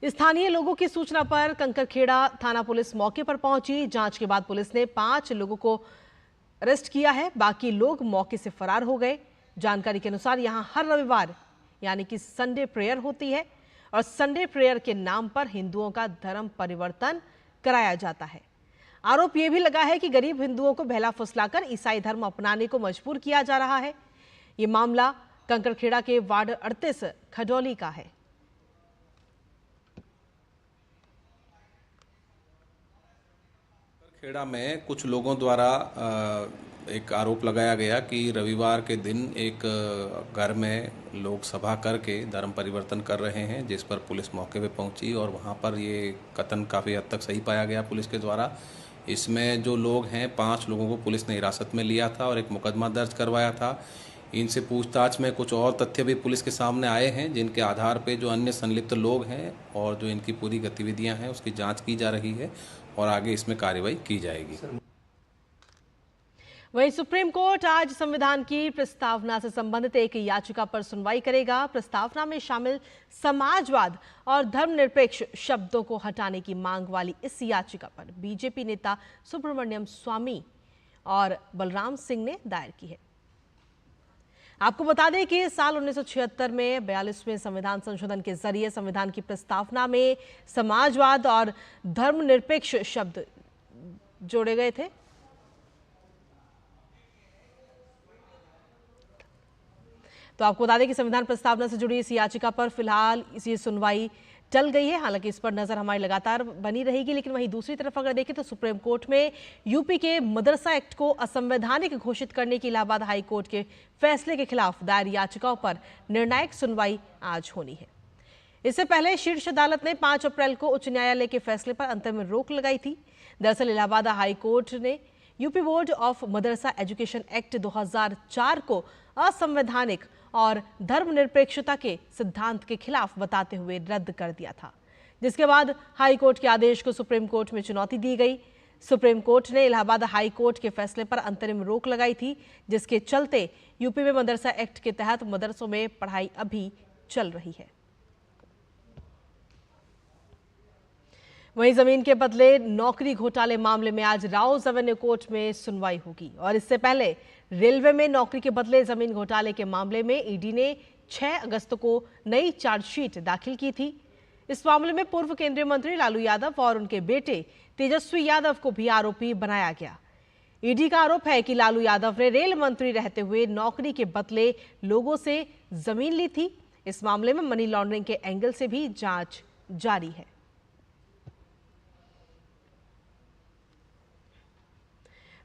स्थानीय लोगों की सूचना पर कंकरखेड़ा थाना पुलिस मौके पर पहुंची। जांच के बाद पुलिस ने 5 लोगों को अरेस्ट किया है, बाकी लोग मौके से फरार हो गए। जानकारी के अनुसार यहां हर रविवार यानी कि संडे प्रेयर होती है और संडे प्रेयर के नाम पर हिंदुओं का धर्म परिवर्तन कराया जाता है। आरोप यह भी लगा है कि गरीब हिंदुओं को बहला फुसलाकर ईसाई धर्म अपनाने को मजबूर किया जा रहा है। ये मामला कंकरखेड़ा के वार्ड 38 खडौली का है। खेड़ा में कुछ लोगों द्वारा एक आरोप लगाया गया कि रविवार के दिन एक घर में लोग सभा करके धर्म परिवर्तन कर रहे हैं, जिस पर पुलिस मौके पे पहुंची और वहां पर ये कथन काफ़ी हद तक सही पाया गया पुलिस के द्वारा। इसमें जो लोग हैं 5 लोगों को पुलिस ने हिरासत में लिया था और एक मुकदमा दर्ज करवाया था। इनसे पूछताछ में कुछ और तथ्य भी पुलिस के सामने आए हैं, जिनके आधार पे जो अन्य संलिप्त लोग हैं और जो इनकी पूरी गतिविधियां हैं उसकी जांच की जा रही है और आगे इसमें कार्रवाई की जाएगी। वहीं सुप्रीम कोर्ट आज संविधान की प्रस्तावना से संबंधित एक याचिका पर सुनवाई करेगा। प्रस्तावना में शामिल समाजवाद और धर्मनिरपेक्ष शब्दों को हटाने की मांग वाली इस याचिका पर बीजेपी नेता सुब्रमण्यम स्वामी और बलराम सिंह ने दायर की है। आपको बता दें कि साल 1976 में 42वें संविधान संशोधन के जरिए संविधान की प्रस्तावना में समाजवाद और धर्मनिरपेक्ष शब्द जोड़े गए थे। तो आपको बता दें कि संविधान प्रस्तावना से जुड़ी इस याचिका पर फिलहाल इसी सुनवाई टल गई है। हालांकि इस पर नजर हमारी लगातार बनी रहेगी, लेकिन वहीं दूसरी तरफ अगर देखें तो सुप्रीम कोर्ट में यूपी के मदरसा एक्ट को असंवैधानिक घोषित करने की इलाहाबाद हाई कोर्ट के फैसले के खिलाफ दायर याचिकाओं पर निर्णायक सुनवाई आज होनी है। इससे पहले शीर्ष अदालत ने 5 अप्रैल को उच्च न्यायालय के फैसले पर अंतरिम रोक लगाई थी। दरअसल इलाहाबाद हाई कोर्ट ने UP board of Madrasa education act 2004 को असंवैधानिक और धर्मनिरपेक्षता के सिद्धांत के खिलाफ बताते हुए रद्द कर दिया था, जिसके बाद हाई कोर्ट के आदेश को सुप्रीम कोर्ट में चुनौती दी गई। सुप्रीम कोर्ट ने इलाहाबाद हाई कोर्ट के फैसले पर अंतरिम रोक लगाई थी, जिसके चलते यूपी में मदरसा एक्ट के तहत मदरसों में पढ़ाई अभी चल रही है। वहीं जमीन के बदले नौकरी घोटाले मामले में आज राउज एवेन्यू कोर्ट में सुनवाई होगी और इससे पहले रेलवे में नौकरी के बदले जमीन घोटाले के मामले में ईडी ने 6 अगस्त को नई चार्जशीट दाखिल की थी। इस मामले में पूर्व केंद्रीय मंत्री लालू यादव और उनके बेटे तेजस्वी यादव को भी आरोपी बनाया गया। ईडी का आरोप है कि लालू यादव ने रेल मंत्री रहते हुए नौकरी के बदले लोगों से जमीन ली थी। इस मामले में मनी लॉन्ड्रिंग के एंगल से भी जांच जारी है।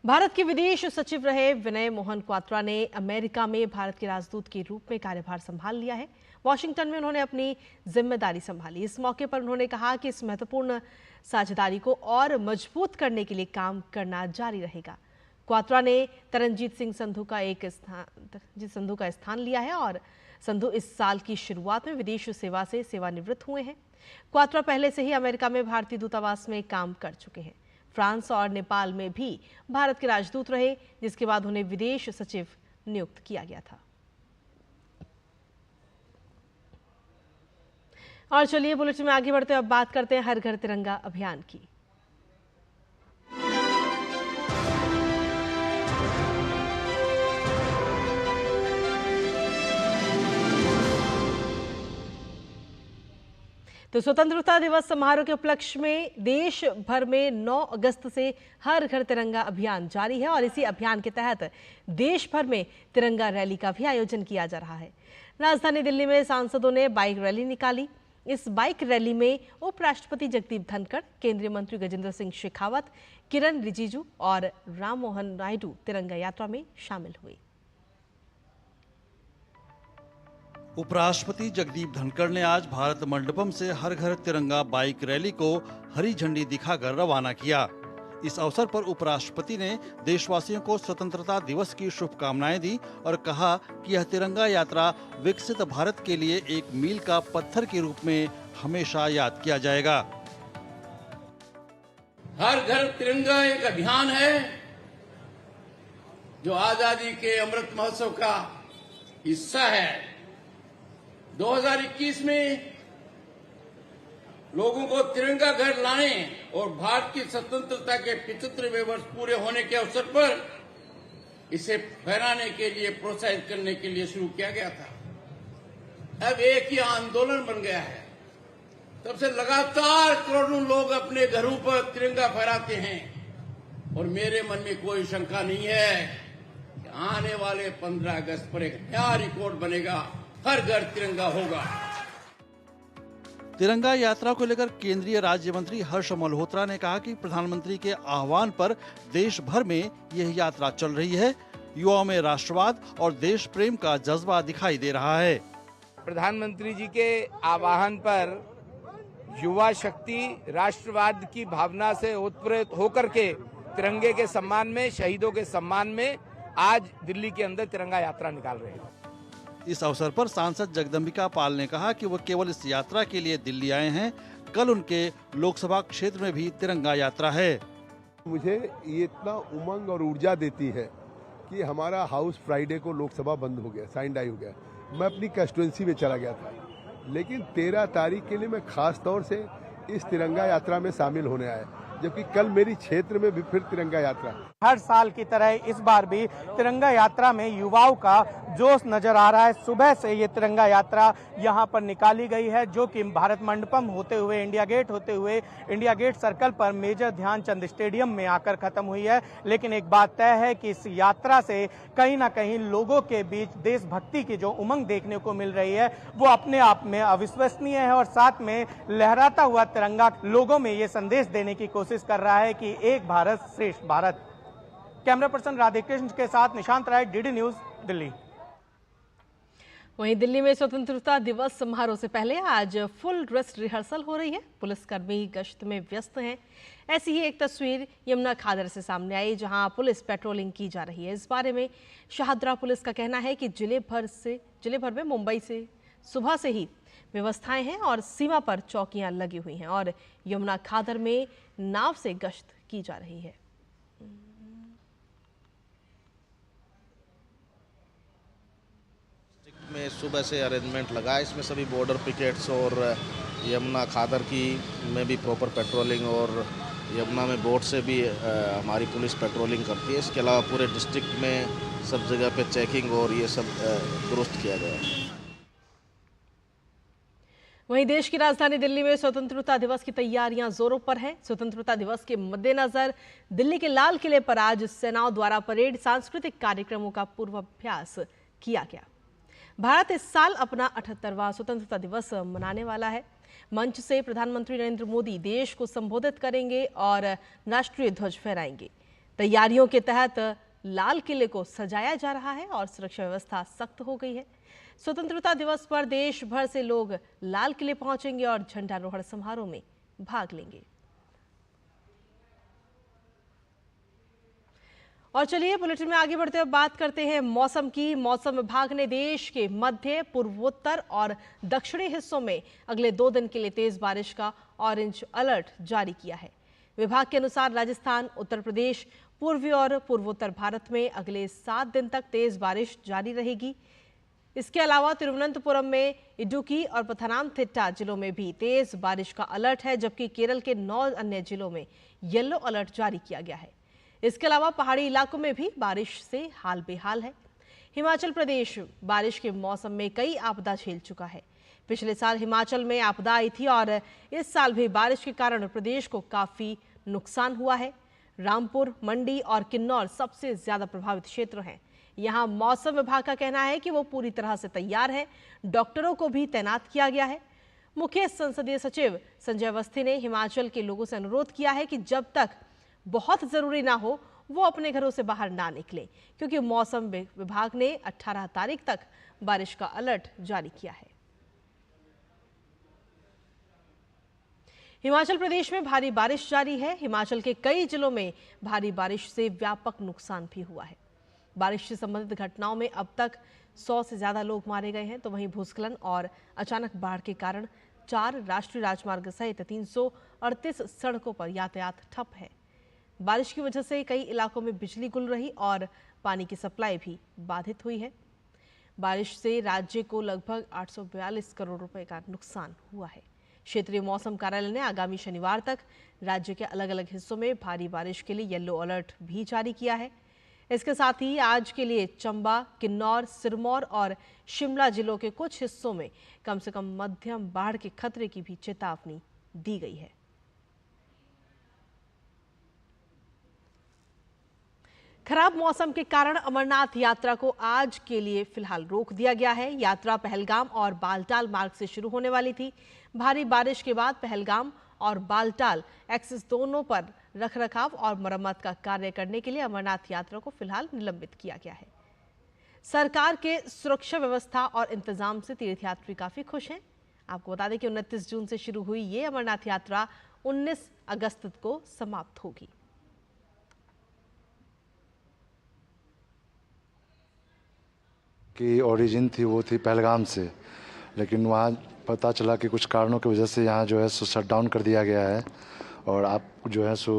भारत के विदेश सचिव रहे विनय मोहन क्वात्रा ने अमेरिका में भारत के राजदूत के रूप में कार्यभार संभाल लिया है। वॉशिंगटन में उन्होंने अपनी जिम्मेदारी संभाली। इस मौके पर उन्होंने कहा कि इस महत्वपूर्ण साझेदारी को और मजबूत करने के लिए काम करना जारी रहेगा। क्वात्रा ने तरनजीत सिंह संधू का स्थान लिया है और संधू इस साल की शुरुआत में विदेश सेवा से सेवानिवृत्त हुए हैं। क्वात्रा पहले से ही अमेरिका में भारतीय दूतावास में काम कर चुके हैं। फ्रांस और नेपाल में भी भारत के राजदूत रहे, जिसके बाद उन्हें विदेश सचिव नियुक्त किया गया था। और चलिए बुलेटिन में आगे बढ़ते हैं, अब बात करते हैं हर घर तिरंगा अभियान की। तो स्वतंत्रता दिवस समारोह के उपलक्ष्य में देश भर में 9 अगस्त से हर घर तिरंगा अभियान जारी है और इसी अभियान के तहत देश भर में तिरंगा रैली का भी आयोजन किया जा रहा है। राजधानी दिल्ली में सांसदों ने बाइक रैली निकाली। इस बाइक रैली में उपराष्ट्रपति जगदीप धनखड़, केंद्रीय मंत्री गजेंद्र सिंह शेखावत, किरण रिजिजू और राम मोहन नायडू तिरंगा यात्रा में शामिल हुए। उपराष्ट्रपति जगदीप धनखड़ ने आज भारत मंडपम से हर घर तिरंगा बाइक रैली को हरी झंडी दिखाकर रवाना किया। इस अवसर पर उपराष्ट्रपति ने देशवासियों को स्वतंत्रता दिवस की शुभकामनाएं दी और कहा कि यह तिरंगा यात्रा विकसित भारत के लिए एक मील का पत्थर के रूप में हमेशा याद किया जाएगा। हर घर तिरंगा एक अभियान है जो आजादी के अमृत महोत्सव का हिस्सा है। 2021 में लोगों को तिरंगा घर लाने और भारत की स्वतंत्रता के 75वें वर्ष पूरे होने के अवसर पर इसे फहराने के लिए, प्रोत्साहित करने के लिए शुरू किया गया था। अब एक ही आंदोलन बन गया है। तब से लगातार करोड़ों लोग अपने घरों पर तिरंगा फहराते हैं और मेरे मन में कोई शंका नहीं है कि आने वाले 15 अगस्त पर एक नया रिकॉर्ड बनेगा, हर घर तिरंगा होगा। तिरंगा यात्रा को लेकर केंद्रीय राज्य मंत्री हर्ष मल्होत्रा ने कहा कि प्रधानमंत्री के आह्वान पर देश भर में यह यात्रा चल रही है। युवाओं में राष्ट्रवाद और देश प्रेम का जज्बा दिखाई दे रहा है। प्रधानमंत्री जी के आह्वान पर युवा शक्ति राष्ट्रवाद की भावना से उत्प्रेरित होकर के तिरंगे के सम्मान में, शहीदों के सम्मान में आज दिल्ली के अंदर तिरंगा यात्रा निकाल रहे हैं। इस अवसर पर सांसद जगदम्बिका पाल ने कहा कि वो केवल इस यात्रा के लिए दिल्ली आए हैं, कल उनके लोकसभा क्षेत्र में भी तिरंगा यात्रा है। मुझे ये इतना उमंग और ऊर्जा देती है कि हमारा हाउस फ्राइडे को लोकसभा बंद हो गया, साइन डाई हो गया। मैं अपनी कंस्टिट्यूएंसी में चला गया था, लेकिन 13 तारीख के लिए मैं खास तौर से इस तिरंगा यात्रा में शामिल होने आया, जबकि कल मेरी क्षेत्र में भी फिर तिरंगा यात्रा। हर साल की तरह इस बार भी तिरंगा यात्रा में युवाओं का जोश नजर आ रहा है। सुबह से ये तिरंगा यात्रा यहाँ पर निकाली गई है, जो कि भारत मंडपम होते हुए इंडिया गेट होते हुए इंडिया गेट सर्कल पर मेजर ध्यानचंद स्टेडियम में आकर खत्म हुई है। लेकिन एक बात तय है कि इस यात्रा से कहीं ना कहीं लोगों के बीच देशभक्ति की जो उमंग देखने को मिल रही है वो अपने आप में अविश्वसनीय है, और साथ में लहराता हुआ तिरंगा लोगों में ये संदेश देने की कोशिश कर रहा है कि एक भारत श्रेष्ठ भारत। कैमरा पर्सन राधेकृष्ण के साथ निशांत राय, डीडी न्यूज, दिल्ली। वहीं दिल्ली में स्वतंत्रता दिवस समारोह से पहले आज फुल ड्रेस रिहर्सल हो रही है। पुलिसकर्मी गश्त में व्यस्त हैं। ऐसी ही एक तस्वीर यमुना खादर से सामने आई, जहां पुलिस पेट्रोलिंग की जा रही है। इस बारे में शाहदरा पुलिस का कहना है कि जिले भर में मुंबई से सुबह से ही व्यवस्थाएं हैं और सीमा पर चौकियां लगी हुई हैं और यमुना खादर में नाव से गश्त की जा रही है। में सुबह से अरेंजमेंट लगा है, इसमें सभी बॉर्डर पिकेट्स और यमुना खादर की में भी प्रॉपर पेट्रोलिंग, और यमुना में बोट से भी हमारी पुलिस पेट्रोलिंग करती है। इसके अलावा पूरे डिस्ट्रिक्ट में सब जगह पे चेकिंग और ये सब दुरुस्त किया गया है। वहीं देश की राजधानी दिल्ली में स्वतंत्रता दिवस की तैयारियां जोरों पर हैं। स्वतंत्रता दिवस के मद्देनजर दिल्ली के लाल किले पर आज सेनाओं द्वारा परेड, सांस्कृतिक कार्यक्रमों का पूर्वाभ्यास किया गया। भारत इस साल अपना 78वां स्वतंत्रता दिवस मनाने वाला है। मंच से प्रधानमंत्री नरेंद्र मोदी देश को संबोधित करेंगे और राष्ट्रीय ध्वज फहराएंगे। तैयारियों के तहत लाल किले को सजाया जा रहा है और सुरक्षा व्यवस्था सख्त हो गई है। स्वतंत्रता दिवस पर देश भर से लोग लाल किले पहुंचेंगे और झंडारोहण समारोह में भाग लेंगे। और चलिए बुलेटिन में आगे बढ़ते हुए बात करते हैं मौसम की। मौसम विभाग ने देश के मध्य, पूर्वोत्तर और दक्षिणी हिस्सों में अगले 2 दिन के लिए तेज बारिश का ऑरेंज अलर्ट जारी किया है। विभाग के अनुसार राजस्थान, उत्तर प्रदेश, पूर्वी और पूर्वोत्तर भारत में अगले 7 दिन तक तेज बारिश जारी रहेगी। इसके अलावा तिरुवनंतपुरम में इडुक्की और पथानमथिट्टा जिलों में भी तेज बारिश का अलर्ट है, जबकि केरल के 9 अन्य जिलों में येलो अलर्ट जारी किया गया है। इसके अलावा पहाड़ी इलाकों में भी बारिश से हाल बेहाल है। हिमाचल प्रदेश बारिश के मौसम में कई आपदा झेल चुका है। पिछले साल हिमाचल में आपदा आई थी और इस साल भी बारिश के कारण प्रदेश को काफी नुकसान हुआ है। रामपुर, मंडी और किन्नौर सबसे ज्यादा प्रभावित क्षेत्र हैं। यहाँ मौसम विभाग का कहना है कि वो पूरी तरह से तैयार है। डॉक्टरों को भी तैनात किया गया है। मुख्य संसदीय सचिव संजय अवस्थी ने हिमाचल के लोगों से अनुरोध किया है कि जब तक बहुत जरूरी ना हो वो अपने घरों से बाहर ना निकले, क्योंकि मौसम विभाग ने 18 तारीख तक बारिश का अलर्ट जारी किया है। हिमाचल प्रदेश में भारी बारिश जारी है। हिमाचल के कई जिलों में भारी बारिश से व्यापक नुकसान भी हुआ है। बारिश से संबंधित घटनाओं में अब तक 100 से ज्यादा लोग मारे गए हैं, तो वहीं भूस्खलन और अचानक बाढ़ के कारण 4 राष्ट्रीय राजमार्ग सहित 338 सड़कों पर यातायात ठप है। बारिश की वजह से कई इलाकों में बिजली गुल रही और पानी की सप्लाई भी बाधित हुई है। बारिश से राज्य को लगभग 842 करोड़ रुपए का नुकसान हुआ है। क्षेत्रीय मौसम कार्यालय ने आगामी शनिवार तक राज्य के अलग अलग हिस्सों में भारी बारिश के लिए येलो अलर्ट भी जारी किया है। इसके साथ ही आज के लिए चंबा, किन्नौर, सिरमौर और शिमला जिलों के कुछ हिस्सों में कम से कम मध्यम बाढ़ के खतरे की भी चेतावनी दी गई है। खराब मौसम के कारण अमरनाथ यात्रा को आज के लिए फिलहाल रोक दिया गया है। यात्रा पहलगाम और बालटाल मार्ग से शुरू होने वाली थी। भारी बारिश के बाद पहलगाम और बालटाल एक्सिस दोनों पर रखरखाव और मरम्मत का कार्य करने के लिए अमरनाथ यात्रा को फिलहाल निलंबित किया गया है। सरकार के सुरक्षा व्यवस्था और इंतजाम से तीर्थयात्री काफी खुश हैं। आपको बता दें कि 29 जून से शुरू हुई ये अमरनाथ यात्रा 19 अगस्त को समाप्त होगी। की ओरिजिन थी वो थी पहलगाम से, लेकिन वहाँ पता चला कि कुछ कारणों की वजह से यहाँ जो है सो शट डाउन कर दिया गया है और आप जो है सो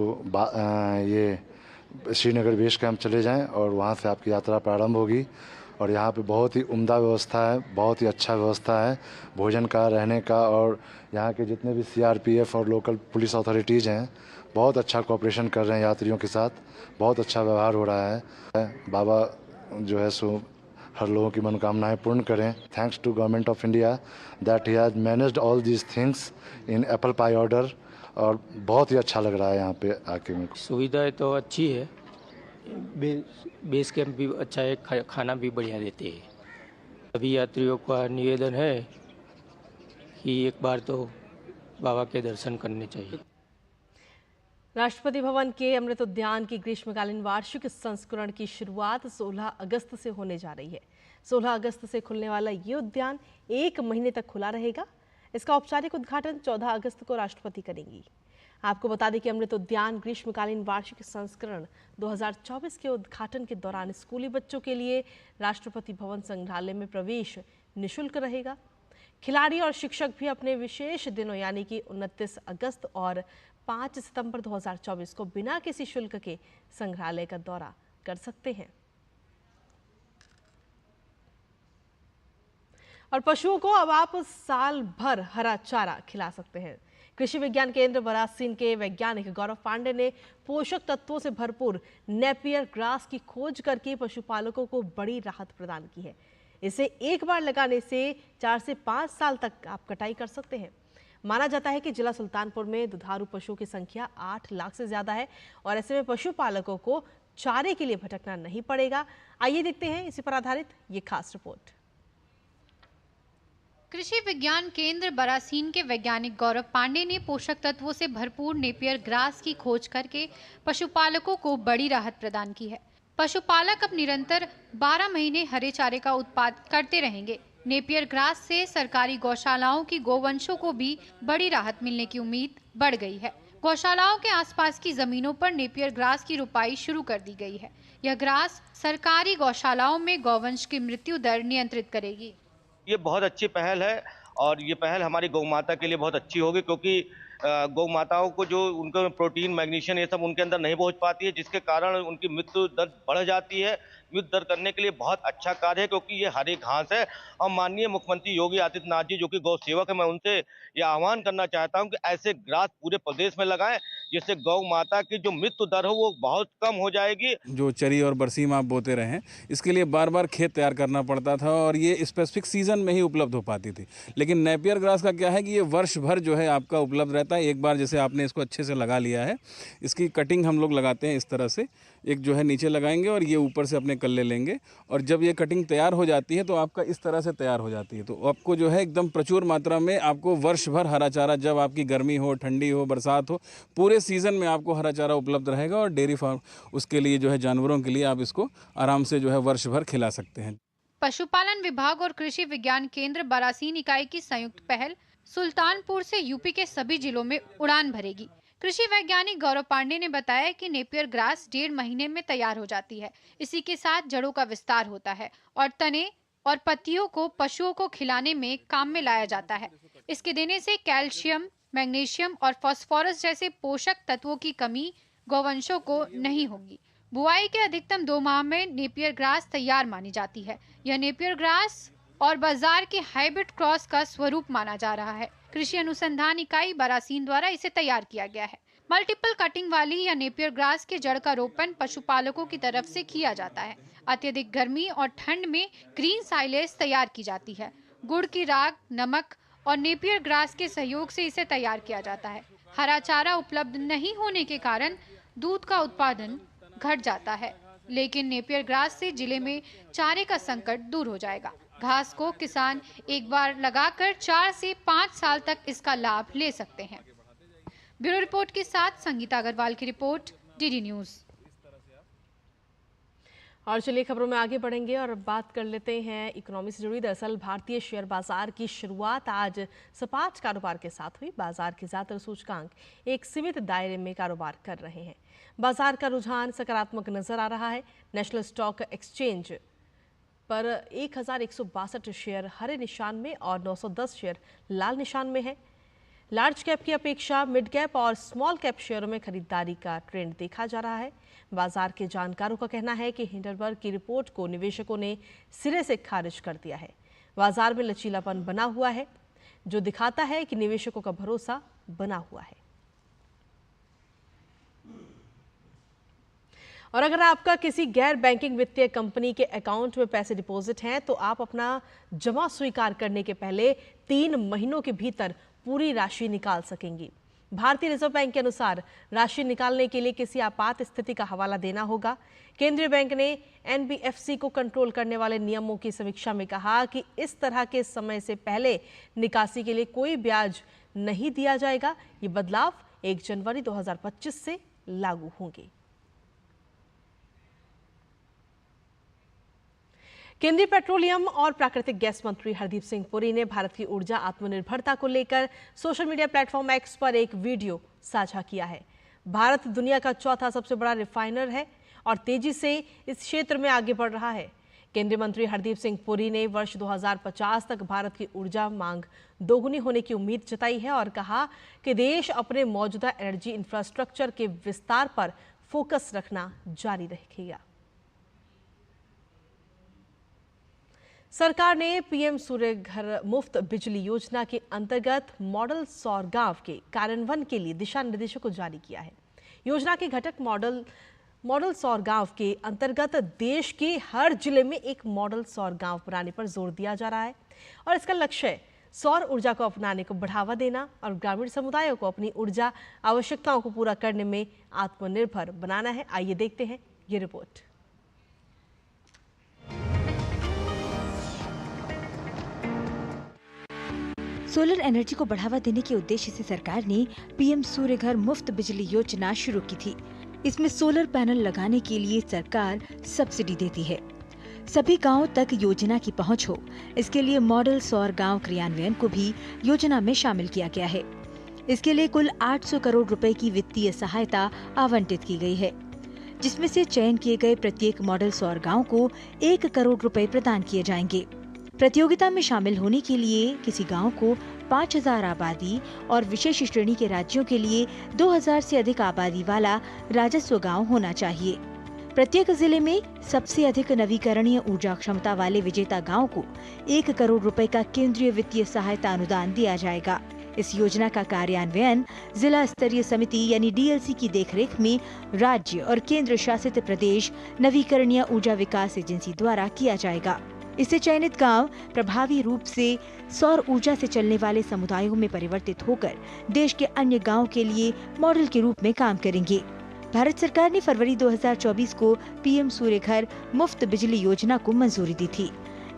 ये श्रीनगर बेस कैंप चले जाएं और वहाँ से आपकी यात्रा प्रारंभ होगी। और यहाँ पे बहुत ही उम्दा व्यवस्था है, बहुत ही अच्छा व्यवस्था है भोजन का, रहने का, और यहाँ के जितने भी CRPF और लोकल पुलिस अथॉरिटीज़ हैं बहुत अच्छा कोऑपरेशन कर रहे हैं यात्रियों के साथ, बहुत अच्छा व्यवहार हो रहा है। बाबा जो है सो हर लोगों की मनोकामनाएं पूर्ण करें। Thanks to government of India that he has managed all these things in apple pie order, और बहुत ही अच्छा लग रहा है यहाँ पे आके मेरे को। सुविधाएं तो अच्छी है, बेस कैंप भी अच्छा है, खाना भी बढ़िया देते हैं। सभी यात्रियों का निवेदन है कि एक बार तो बाबा के दर्शन करने चाहिए। राष्ट्रपति भवन के अमृत उद्यान की ग्रीष्मकालीन वार्षिक संस्करण की शुरुआत 16 अगस्त से होने जा रही है। 16 अगस्त से खुलने वाला ये उद्यान 1 महीने तक खुला रहेगा। इसका औपचारिक उद्घाटन 14 अगस्त को राष्ट्रपति करेंगी। आपको बता दें कि अमृत उद्यान ग्रीष्मकालीन वार्षिक संस्करण 2024 के उद्घाटन के दौरान स्कूली बच्चों के लिए राष्ट्रपति भवन संग्रहालय में प्रवेश निःशुल्क रहेगा। खिलाड़ी और शिक्षक भी अपने विशेष दिनों यानी कि 29 अगस्त और 5 सितंबर 2024 को बिना किसी शुल्क के संग्रहालय का दौरा कर सकते हैं। और पशुओं को अब आप साल भर हरा चारा खिला सकते हैं। कृषि विज्ञान केंद्र बरासीन के वैज्ञानिक गौरव पांडे ने पोषक तत्वों से भरपूर नेपियर ग्रास की खोज करके पशुपालकों को बड़ी राहत प्रदान की है। इसे एक बार लगाने से 4 से 5 साल तक आप कटाई कर सकते हैं। माना जाता है कि जिला सुल्तानपुर में दुधारू पशुओं की संख्या 8 लाख से ज्यादा है और ऐसे में पशुपालकों को चारे के लिए भटकना नहीं पड़ेगा। आइए देखते हैं इसी पर आधारित ये खास रिपोर्ट। कृषि विज्ञान केंद्र बरासीन के वैज्ञानिक गौरव पांडे ने पोषक तत्वों से भरपूर नेपियर ग्रास की खोज करके पशुपालकों को बड़ी राहत प्रदान की है। पशुपालक अब निरंतर 12 महीने हरे चारे का उत्पादन करते रहेंगे। नेपियर ग्रास से सरकारी गौशालाओं की गोवंशों को भी बड़ी राहत मिलने की उम्मीद बढ़ गई है। गौशालाओं के आसपास की जमीनों पर नेपियर ग्रास की रुपाई शुरू कर दी गई है। यह ग्रास सरकारी गौशालाओं में गौवंश की मृत्यु दर नियंत्रित करेगी। ये बहुत अच्छी पहल है और ये पहल हमारी गौ माता के लिए बहुत अच्छी होगी, क्योंकि गौ माताओं को जो उनको प्रोटीन, मैग्नीशियम ये सब उनके अंदर नहीं पहुंच पाती है, जिसके कारण उनकी मृत्यु दर बढ़ जाती है। मृत्यु दर करने के लिए बहुत अच्छा कार्य है, क्योंकि ये हरी घास है। और माननीय मुख्यमंत्री योगी आदित्यनाथ जी जो कि गौ सेवक है, मैं उनसे ये आह्वान करना चाहता हूं कि ऐसे ग्रास पूरे प्रदेश में लगाएं, जिससे गौ माता की जो मृत्यु दर हो वो बहुत कम हो जाएगी। जो चरी और बरसीम आप बोते रहे, इसके लिए बार बार खेत तैयार करना पड़ता था और ये स्पेसिफिक सीजन में ही उपलब्ध हो पाती थी। लेकिन नेपियर ग्रास का क्या है कि ये वर्ष भर जो है आपका उपलब्ध रहता है। एक बार जैसे आपने इसको अच्छे से लगा लिया है, इसकी कटिंग हम लोग लगाते हैं इस तरह से, एक जो है नीचे लगाएंगे और ये ऊपर से अपने कल्ले लेंगे, और जब ये कटिंग तैयार हो जाती है तो आपका इस तरह से तैयार हो जाती है। तो आपको जो है एकदम प्रचुर मात्रा में आपको वर्ष भर हरा चारा, जब आपकी गर्मी हो, ठंडी हो, बरसात हो, पूरे सीजन में आपको हरा चारा उपलब्ध रहेगा। और डेयरी फार्म उसके लिए जो है जानवरों के लिए आप इसको आराम से जो है वर्ष भर खिला सकते हैं। पशुपालन विभाग और कृषि विज्ञान केंद्र बरासीन इकाई की संयुक्त पहल सुल्तानपुर से यूपी के सभी जिलों में उड़ान भरेगी। कृषि वैज्ञानिक गौरव पांडे ने बताया कि नेपियर ग्रास 1.5 महीने में तैयार हो जाती है। इसी के साथ जड़ों का विस्तार होता है और तने और पत्तियों को पशुओं को खिलाने में काम में लाया जाता है। इसके देने से कैल्शियम, मैग्नीशियम और फास्फोरस जैसे पोषक तत्वों की कमी गौवंशों को नहीं होगी। बुआई के अधिकतम 2 माह में नेपियर ग्रास तैयार मानी जाती है। यह नेपियर ग्रास और बाजार के हाइब्रिड क्रॉस का स्वरूप माना जा रहा है। कृषि अनुसंधान इकाई बरासीन द्वारा इसे तैयार किया गया है। मल्टीपल कटिंग वाली या नेपियर ग्रास के जड़ का रोपण पशुपालकों की तरफ से किया जाता है। अत्यधिक गर्मी और ठंड में ग्रीन साइलेज तैयार की जाती है। गुड़ की राख, नमक और नेपियर ग्रास के सहयोग से इसे तैयार किया जाता है। हरा चारा उपलब्ध नहीं होने के कारण दूध का उत्पादन घट जाता है, लेकिन नेपियर ग्रास से जिले में चारे का संकट दूर हो जाएगा। घास को किसान एक बार लगाकर 4 से 5 साल तक इसका लाभ ले सकते हैं। ब्यूरो रिपोर्ट के साथ संगीता अग्रवाल की रिपोर्ट, डीडी न्यूज। और चलिए खबरों में आगे बढ़ेंगे और बात कर लेते हैं इकोनॉमी से जुड़ी। दरअसल भारतीय शेयर बाजार की शुरुआत आज सपाट कारोबार के साथ हुई। बाजार के ज्यादातर सूचकांक एक सीमित दायरे में कारोबार कर रहे हैं। बाजार का रुझान सकारात्मक नजर आ रहा है। नेशनल स्टॉक एक्सचेंज पर 1162 शेयर हरे निशान में और 910 शेयर लाल निशान में है। लार्ज कैप की अपेक्षा मिड कैप और स्मॉल कैप शेयरों में खरीदारी का ट्रेंड देखा जा रहा है। बाजार के जानकारों का कहना है कि हिंडनबर्ग की रिपोर्ट को निवेशकों ने सिरे से खारिज कर दिया है। बाजार में लचीलापन बना हुआ है, जो दिखाता है कि निवेशकों का भरोसा बना हुआ है। और अगर आपका किसी गैर बैंकिंग वित्तीय कंपनी के अकाउंट में पैसे डिपॉजिट हैं तो आप अपना जमा स्वीकार करने के पहले 3 महीनों के भीतर पूरी राशि निकाल सकेंगी। भारतीय रिजर्व बैंक के अनुसार राशि निकालने के लिए किसी आपात स्थिति का हवाला देना होगा। केंद्रीय बैंक ने एनबीएफसी को कंट्रोल करने वाले नियमों की समीक्षा में कहा कि इस तरह के समय से पहले निकासी के लिए कोई ब्याज नहीं दिया जाएगा। ये बदलाव 1 जनवरी 2025 से लागू होंगे। केंद्रीय पेट्रोलियम और प्राकृतिक गैस मंत्री हरदीप सिंह पुरी ने भारत की ऊर्जा आत्मनिर्भरता को लेकर सोशल मीडिया प्लेटफॉर्म एक्स पर एक वीडियो साझा किया है। भारत दुनिया का चौथा सबसे बड़ा रिफाइनर है और तेजी से इस क्षेत्र में आगे बढ़ रहा है। केंद्रीय मंत्री हरदीप सिंह पुरी ने वर्ष 2050 तक भारत की ऊर्जा मांग दोगुनी होने की उम्मीद जताई है और कहा कि देश अपने मौजूदा एनर्जी इंफ्रास्ट्रक्चर के विस्तार पर फोकस रखना जारी रखेगा। सरकार ने पीएम सूर्य घर मुफ्त बिजली योजना के अंतर्गत मॉडल सौर गांव के कार्यान्वयन के लिए दिशा निर्देशों को जारी किया है। योजना के घटक मॉडल सौर गांव के अंतर्गत देश के हर जिले में एक मॉडल सौर गांव बनाने पर जोर दिया जा रहा है और इसका लक्ष्य सौर ऊर्जा को अपनाने को बढ़ावा देना और ग्रामीण समुदायों को अपनी ऊर्जा आवश्यकताओं को पूरा करने में आत्मनिर्भर बनाना है। आइए देखते हैं ये रिपोर्ट। सोलर एनर्जी को बढ़ावा देने के उद्देश्य से सरकार ने पीएम सूर्य घर मुफ्त बिजली योजना शुरू की थी। इसमें सोलर पैनल लगाने के लिए सरकार सब्सिडी देती है। सभी गांवों तक योजना की पहुंच हो, इसके लिए मॉडल सौर गांव क्रियान्वयन को भी योजना में शामिल किया गया है। इसके लिए कुल 800 करोड़ रुपए की वित्तीय सहायता आवंटित की गई है, जिसमें से चयन किए गए प्रत्येक मॉडल सौर गाँव को 1 करोड़ रुपए प्रदान किए जाएंगे। प्रतियोगिता में शामिल होने के लिए किसी गांव को 5000 आबादी और विशेष श्रेणी के राज्यों के लिए 2000 से अधिक आबादी वाला राजस्व गांव होना चाहिए। प्रत्येक जिले में सबसे अधिक नवीकरणीय ऊर्जा क्षमता वाले विजेता गांव को 1 करोड़ रुपए का केंद्रीय वित्तीय सहायता अनुदान दिया जाएगा। इस योजना का कार्यान्वयन जिला स्तरीय समिति यानी डीएलसी की देखरेख में राज्य और केंद्र शासित प्रदेश नवीकरणीय ऊर्जा विकास एजेंसी द्वारा किया जाएगा। इससे चयनित गांव प्रभावी रूप से सौर ऊर्जा से चलने वाले समुदायों में परिवर्तित होकर देश के अन्य गांवों के लिए मॉडल के रूप में काम करेंगे। भारत सरकार ने फरवरी 2024 को पीएम सूर्य घर मुफ्त बिजली योजना को मंजूरी दी थी।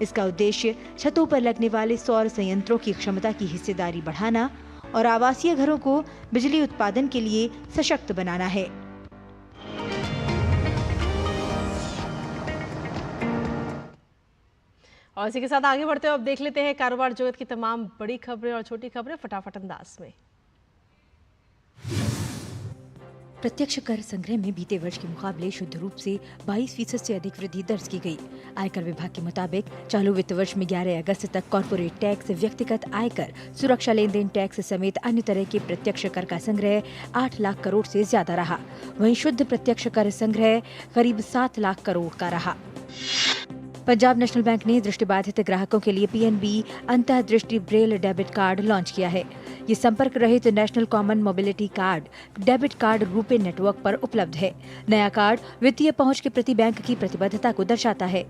इसका उद्देश्य छतों पर लगने वाले सौर संयंत्रों की क्षमता की हिस्सेदारी बढ़ाना और आवासीय घरों को बिजली उत्पादन के लिए सशक्त बनाना है। और इसी के साथ आगे बढ़ते हुए अब देख लेते हैं कारोबार जगत की तमाम बड़ी खबरें और छोटी खबरें फटाफट अंदाज में। प्रत्यक्ष कर संग्रह में बीते वर्ष के मुकाबले शुद्ध रूप से 22% से अधिक वृद्धि दर्ज की गई। आयकर विभाग के मुताबिक चालू वित्त वर्ष में 11 अगस्त तक कॉर्पोरेट टैक्स, व्यक्तिगत आयकर, सुरक्षा लेन देन टैक्स समेत अन्य तरह के प्रत्यक्ष कर का संग्रह 8 लाख करोड़ से ज्यादा रहा। वहीं शुद्ध प्रत्यक्ष कर संग्रह करीब 7 लाख करोड़ का रहा। पंजाब नेशनल बैंक ने दृष्टिबाधित ग्राहकों के लिए पीएनबी अंतःदृष्टि ब्रेल डेबिट कार्ड लॉन्च किया है। ये संपर्क रहित national common mobility card debit card RuPay network पर उपलब्ध है। नया कार्ड वित्तीय पहुंच के प्रति बैंक की प्रतिबद्धता को दर्शाता है।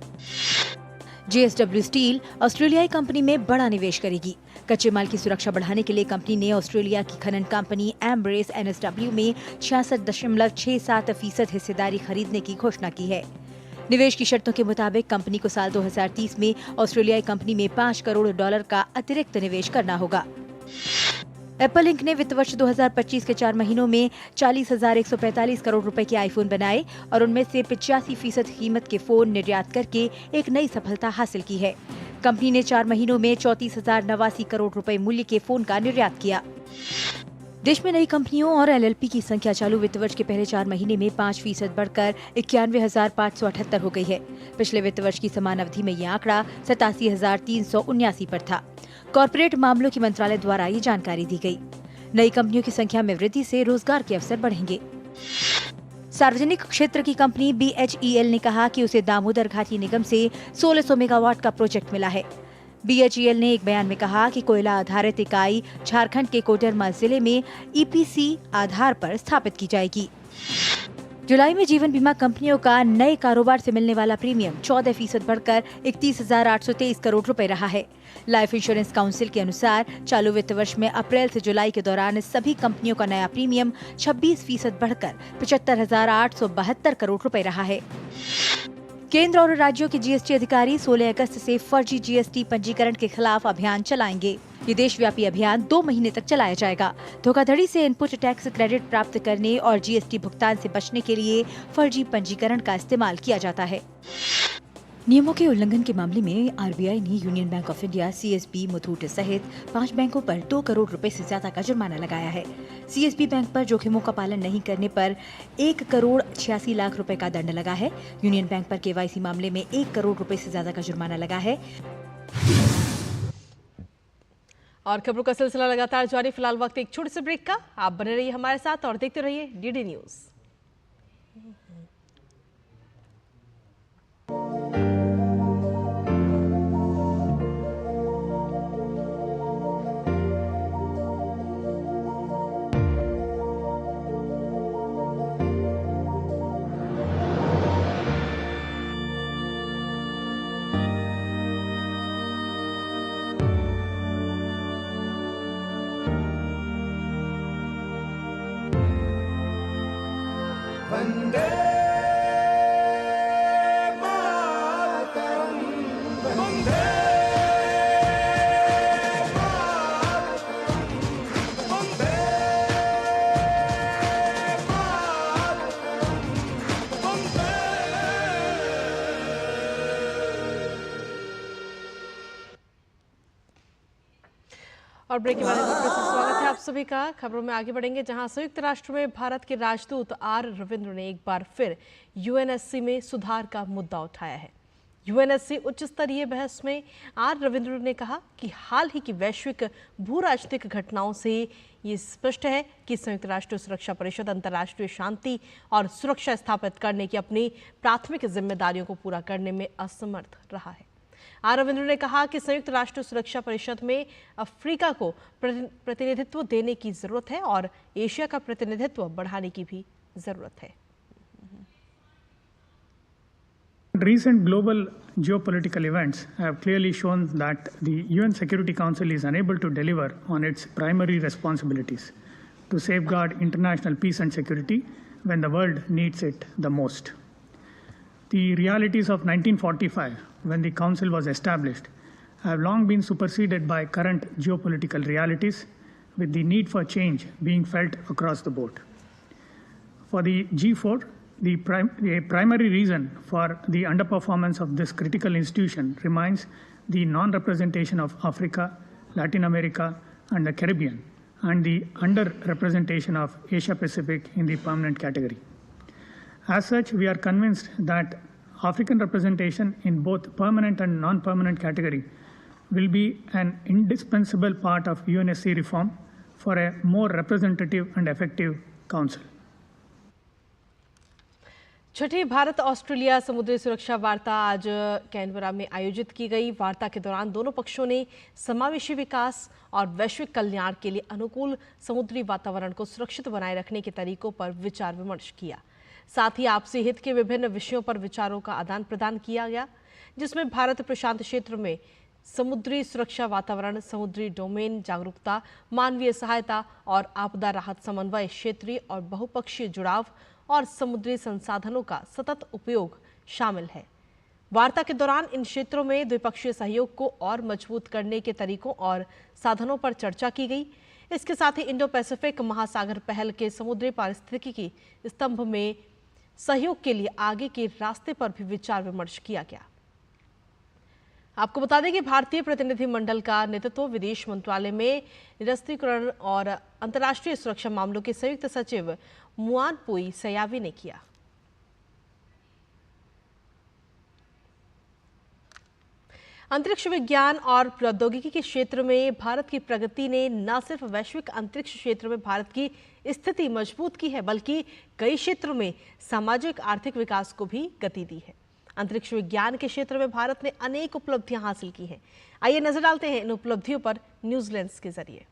JSW स्टील ऑस्ट्रेलियाई कंपनी में बड़ा निवेश करेगी। कच्चे माल की सुरक्षा बढ़ाने के लिए कंपनी ने ऑस्ट्रेलिया की खनन कंपनी एम्ब्रेस NSW में 66.67% हिस्सेदारी खरीदने की घोषणा की है। निवेश की शर्तों के मुताबिक कंपनी को साल 2030 में ऑस्ट्रेलियाई कंपनी में $5 करोड़ का अतिरिक्त निवेश करना होगा। एप्पल इंक ने वित्त वर्ष 2025 के 4 महीनों में 40,145 करोड़ रुपए के आईफोन बनाए और उनमें से 85% कीमत के फोन निर्यात करके एक नई सफलता हासिल की है। कंपनी ने 4 महीनों में 34,089 करोड़ रुपए मूल्य के फोन का निर्यात किया। देश में नई कंपनियों और LLP की संख्या चालू वित्त वर्ष के पहले 4 महीने में 5% बढ़कर 91,578 हो गई है। पिछले वित्त वर्ष की समान अवधि में ये आंकड़ा 87,379 पर था। कॉर्पोरेट मामलों के मंत्रालय द्वारा ये जानकारी दी गई। नई कंपनियों की संख्या में वृद्धि से रोजगार के अवसर बढ़ेंगे। सार्वजनिक क्षेत्र की कंपनी BHEL ने कहा कि उसे दामोदर घाटी निगम से 1600 मेगावाट का प्रोजेक्ट मिला है। BHEL ने एक बयान में कहा कि कोयला आधारित इकाई झारखंड के कोडरमा जिले में EPC आधार पर स्थापित की जाएगी। जुलाई में जीवन बीमा कंपनियों का नए कारोबार से मिलने वाला प्रीमियम 14% बढ़कर 31,823 करोड़ रुपए रहा है। लाइफ इंश्योरेंस काउंसिल के अनुसार चालू वित्त वर्ष में अप्रैल से जुलाई के दौरान सभी कंपनियों का नया प्रीमियम 26% बढ़कर 75,872 करोड़ रुपए रहा है। केंद्र और राज्यों के GST अधिकारी 16 अगस्त से फर्जी GST पंजीकरण के खिलाफ अभियान चलाएंगे। ये देशव्यापी अभियान 2 महीने तक चलाया जाएगा। धोखाधड़ी से इनपुट टैक्स क्रेडिट प्राप्त करने और GST भुगतान से बचने के लिए फर्जी पंजीकरण का इस्तेमाल किया जाता है। नियमों के उल्लंघन के मामले में RBI ने union bank of India, CSB, Muthoot सहित 5 बैंकों पर 2 करोड़ रुपए से ज्यादा का जुर्माना लगाया है। CSB बैंक पर जोखिमों का पालन नहीं करने पर 1 करोड़ 86 लाख रुपए का दंड लगा है। यूनियन बैंक पर KYC मामले में 1 करोड़ रुपए से ज्यादा का जुर्माना लगा है। और खबरों का सिलसिला लगातार जारी। फिलहाल वक्त एक छोटे से ब्रेक का। आप बने रहिए हमारे साथ और देखते रहिए DD न्यूज। वंदे मातरम, वंदे मातरम, वंदे मातरम, वंदे। और ब्रेक के बाद स्वागत है आप सभी का। खबरों में आगे बढ़ेंगे, जहां संयुक्त राष्ट्र में भारत के राजदूत R रविंद्र ने एक बार फिर UNSC में सुधार का मुद्दा उठाया है। UNSC उच्च स्तरीय बहस में R रविंद्र ने कहा कि हाल ही की वैश्विक भू राजनीतिक घटनाओं से ये स्पष्ट है कि संयुक्त राष्ट्र सुरक्षा परिषद अंतर्राष्ट्रीय शांति और सुरक्षा स्थापित करने की अपनी प्राथमिक जिम्मेदारियों को पूरा करने में असमर्थ रहा है। R रविंद्र ने कहा कि संयुक्त राष्ट्र सुरक्षा परिषद में अफ्रीका को प्रतिनिधित्व देने की जरूरत है और एशिया का प्रतिनिधित्व बढ़ाने की भी जरूरत है। Recent global geopolitical events have clearly shown that the UN Security Council is unable to deliver on its primary responsibilities to safeguard international peace and security when the world needs it the most. The realities of 1945, when the Council was established, have long been superseded by current geopolitical realities, with the need for change being felt across the board. For the G4, the primary reason for the underperformance of this critical institution remains the non-representation of Africa, Latin America, and the Caribbean, and the under-representation of Asia Pacific in the permanent category. As such, we are convinced that African representation in both permanent and non-permanent category will be an indispensable part of UNSC reform for a more representative and effective council. Chhathi Bharat Australia समुद्री सुरक्षा वार्ता आज Canberra में आयोजित की गई। वार्ता के दौरान दोनों पक्षों ने समावेशी विकास और वैश्विक कल्याण के लिए अनुकूल समुद्री वातावरण को सुरक्षित बनाए रखने के तरीकों पर विचार विमर्श किया। साथ ही आपसी हित के विभिन्न विषयों पर विचारों का आदान प्रदान किया गया, जिसमें भारत प्रशांत क्षेत्र में समुद्री सुरक्षा वातावरण, समुद्री डोमेन जागरूकता, मानवीय सहायता और आपदा राहत समन्वय, क्षेत्रीय और बहुपक्षीय जुड़ाव और समुद्री संसाधनों का सतत उपयोग शामिल है। वार्ता के दौरान इन क्षेत्रों में द्विपक्षीय सहयोग को और मजबूत करने के तरीकों और साधनों पर चर्चा की गई। इसके साथ ही इंडो पैसिफिक महासागर पहल के समुद्री पारिस्थितिकी स्तंभ में सहयोग के लिए आगे के रास्ते पर भी विचार विमर्श किया गया। आपको बता दें कि भारतीय प्रतिनिधिमंडल का नेतृत्व विदेश मंत्रालय में निरस्त्रीकरण और अंतर्राष्ट्रीय सुरक्षा मामलों के संयुक्त सचिव मुआनपुई सयावी ने किया। अंतरिक्ष विज्ञान और प्रौद्योगिकी के क्षेत्र में भारत की प्रगति ने न सिर्फ वैश्विक अंतरिक्ष क्षेत्र में भारत की स्थिति मजबूत की है, बल्कि कई क्षेत्रों में सामाजिक आर्थिक विकास को भी गति दी है। अंतरिक्ष विज्ञान के क्षेत्र में भारत ने अनेक उपलब्धियां हासिल की हैं। आइए नजर डालते हैं इन उपलब्धियों पर न्यूजीलैंड के जरिए।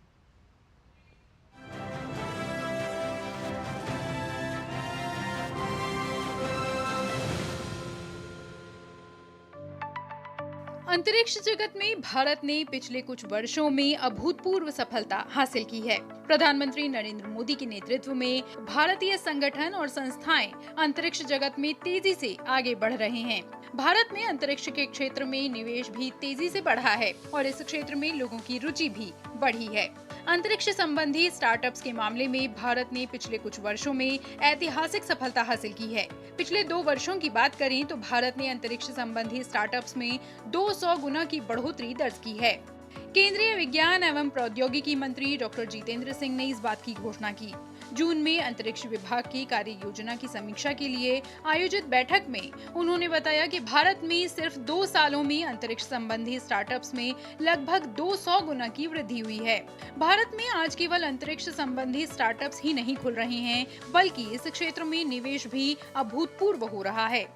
अंतरिक्ष जगत में भारत ने पिछले कुछ वर्षों में अभूतपूर्व सफलता हासिल की है। प्रधानमंत्री नरेंद्र मोदी के नेतृत्व में भारतीय संगठन और संस्थाएं अंतरिक्ष जगत में तेजी से आगे बढ़ रहे हैं। भारत में अंतरिक्ष के क्षेत्र में निवेश भी तेजी से बढ़ा है और इस क्षेत्र में लोगों की रुचि भी बढ़ी है। अंतरिक्ष संबंधी स्टार्टअप्स के मामले में भारत ने पिछले कुछ वर्षों में ऐतिहासिक सफलता हासिल की है। पिछले 2 वर्षों की बात करें तो भारत ने अंतरिक्ष संबंधी स्टार्टअप्स में 200 गुना की बढ़ोतरी दर्ज की है। केंद्रीय विज्ञान एवं प्रौद्योगिकी मंत्री डॉक्टर जितेंद्र सिंह ने इस बात की घोषणा की। जून में अंतरिक्ष विभाग की कार्य योजना की समीक्षा के लिए आयोजित बैठक में उन्होंने बताया कि भारत में सिर्फ 2 सालों में अंतरिक्ष संबंधी स्टार्टअप्स में लगभग 200 गुना की वृद्धि हुई है। भारत में आज केवल अंतरिक्ष संबंधी स्टार्टअप्स ही नहीं खुल रहे हैं, बल्कि इस क्षेत्र में निवेश भी अभूतपूर्व हो रहा है।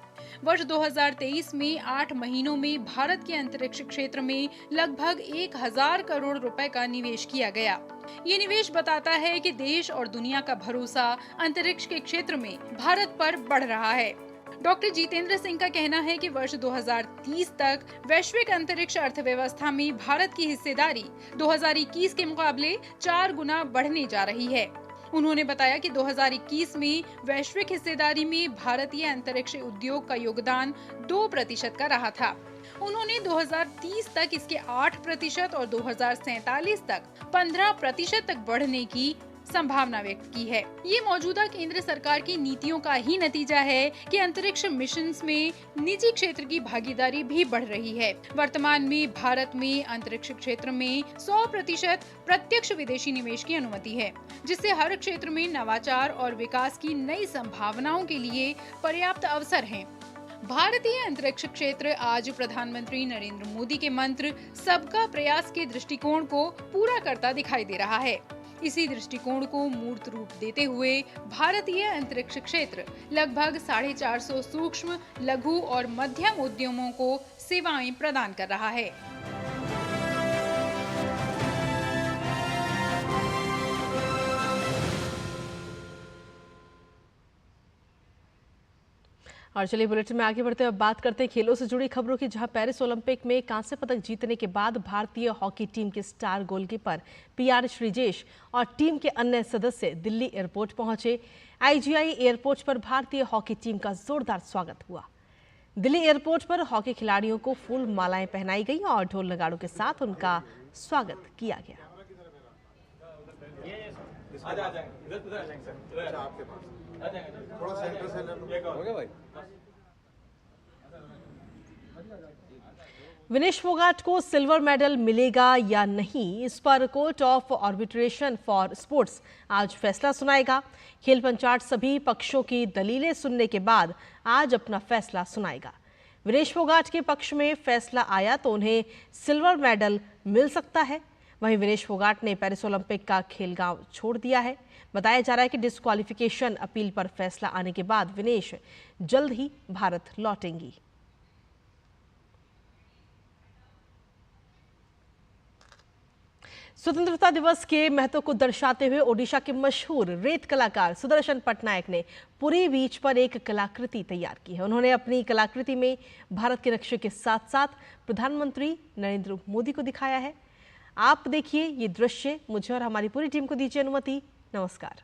वर्ष 2023 में 8 महीनों में भारत के अंतरिक्ष क्षेत्र में लगभग 1000 करोड़ रुपए का निवेश किया गया। ये निवेश बताता है कि देश और दुनिया का भरोसा अंतरिक्ष के क्षेत्र में भारत पर बढ़ रहा है। डॉक्टर जितेंद्र सिंह का कहना है कि वर्ष 2030 तक वैश्विक अंतरिक्ष अर्थव्यवस्था में भारत की हिस्सेदारी 2021 के मुकाबले 4 गुना बढ़ने जा रही है। उन्होंने बताया कि 2021 में वैश्विक हिस्सेदारी में भारतीय अंतरिक्ष उद्योग का योगदान 2% का रहा था। उन्होंने 2030 तक इसके 8% और 2047 तक 15% तक बढ़ने की संभावना व्यक्त की है। ये मौजूदा केंद्र सरकार की नीतियों का ही नतीजा है कि अंतरिक्ष मिशंस में निजी क्षेत्र की भागीदारी भी बढ़ रही है। वर्तमान में भारत में अंतरिक्ष क्षेत्र में 100% प्रत्यक्ष विदेशी निवेश की अनुमति है, जिससे हर क्षेत्र में नवाचार और विकास की नई संभावनाओं के लिए पर्याप्त अवसर हैं। भारतीय अंतरिक्ष क्षेत्र आज प्रधानमंत्री नरेंद्र मोदी के मंत्र सबका प्रयास के दृष्टिकोण को पूरा करता दिखाई दे रहा है। इसी दृष्टिकोण को मूर्त रूप देते हुए भारतीय अंतरिक्ष क्षेत्र लगभग 450 सूक्ष्म, लघु और मध्यम उद्यमों को सेवाएं प्रदान कर रहा है। और चलिए बुलेटिन में आगे बढ़ते हुए बात करते हैं खेलों से जुड़ी खबरों की, जहां पेरिस ओलंपिक में कांस्य पदक जीतने के बाद भारतीय हॉकी टीम के स्टार गोलकीपर PR श्रीजेश और टीम के अन्य सदस्य दिल्ली एयरपोर्ट पहुंचे। IGI एयरपोर्ट पर भारतीय हॉकी टीम का जोरदार स्वागत हुआ। दिल्ली एयरपोर्ट पर हॉकी खिलाड़ियों को फूल मालाएं पहनाई गई और ढोल नगाड़ों के साथ उनका स्वागत किया गया। विनेश फोगाट को सिल्वर मेडल मिलेगा या नहीं, इस पर court of arbitration for sports आज फैसला सुनाएगा। खेल पंचायत सभी पक्षों की दलीलें सुनने के बाद आज अपना फैसला सुनाएगा। विनेश फोगाट के पक्ष में फैसला आया तो उन्हें सिल्वर मेडल मिल सकता है। वहीं विनेश फोगाट ने पेरिस ओलंपिक का खेलगांव छोड़ दिया है। बताया जा रहा है कि डिस्क्वालिफिकेशन अपील पर फैसला आने के बाद विनेश जल्द ही भारत लौटेंगी। स्वतंत्रता दिवस के महत्व को दर्शाते हुए ओडिशा के मशहूर रेत कलाकार सुदर्शन पटनायक ने पुरी बीच पर एक कलाकृति तैयार की है। उन्होंने अपनी कलाकृति में भारत के नक्शे के साथ साथ प्रधानमंत्री नरेंद्र मोदी को दिखाया है। आप देखिए ये दृश्य। मुझे और हमारी पूरी टीम को दीजिए अनुमति। नमस्कार।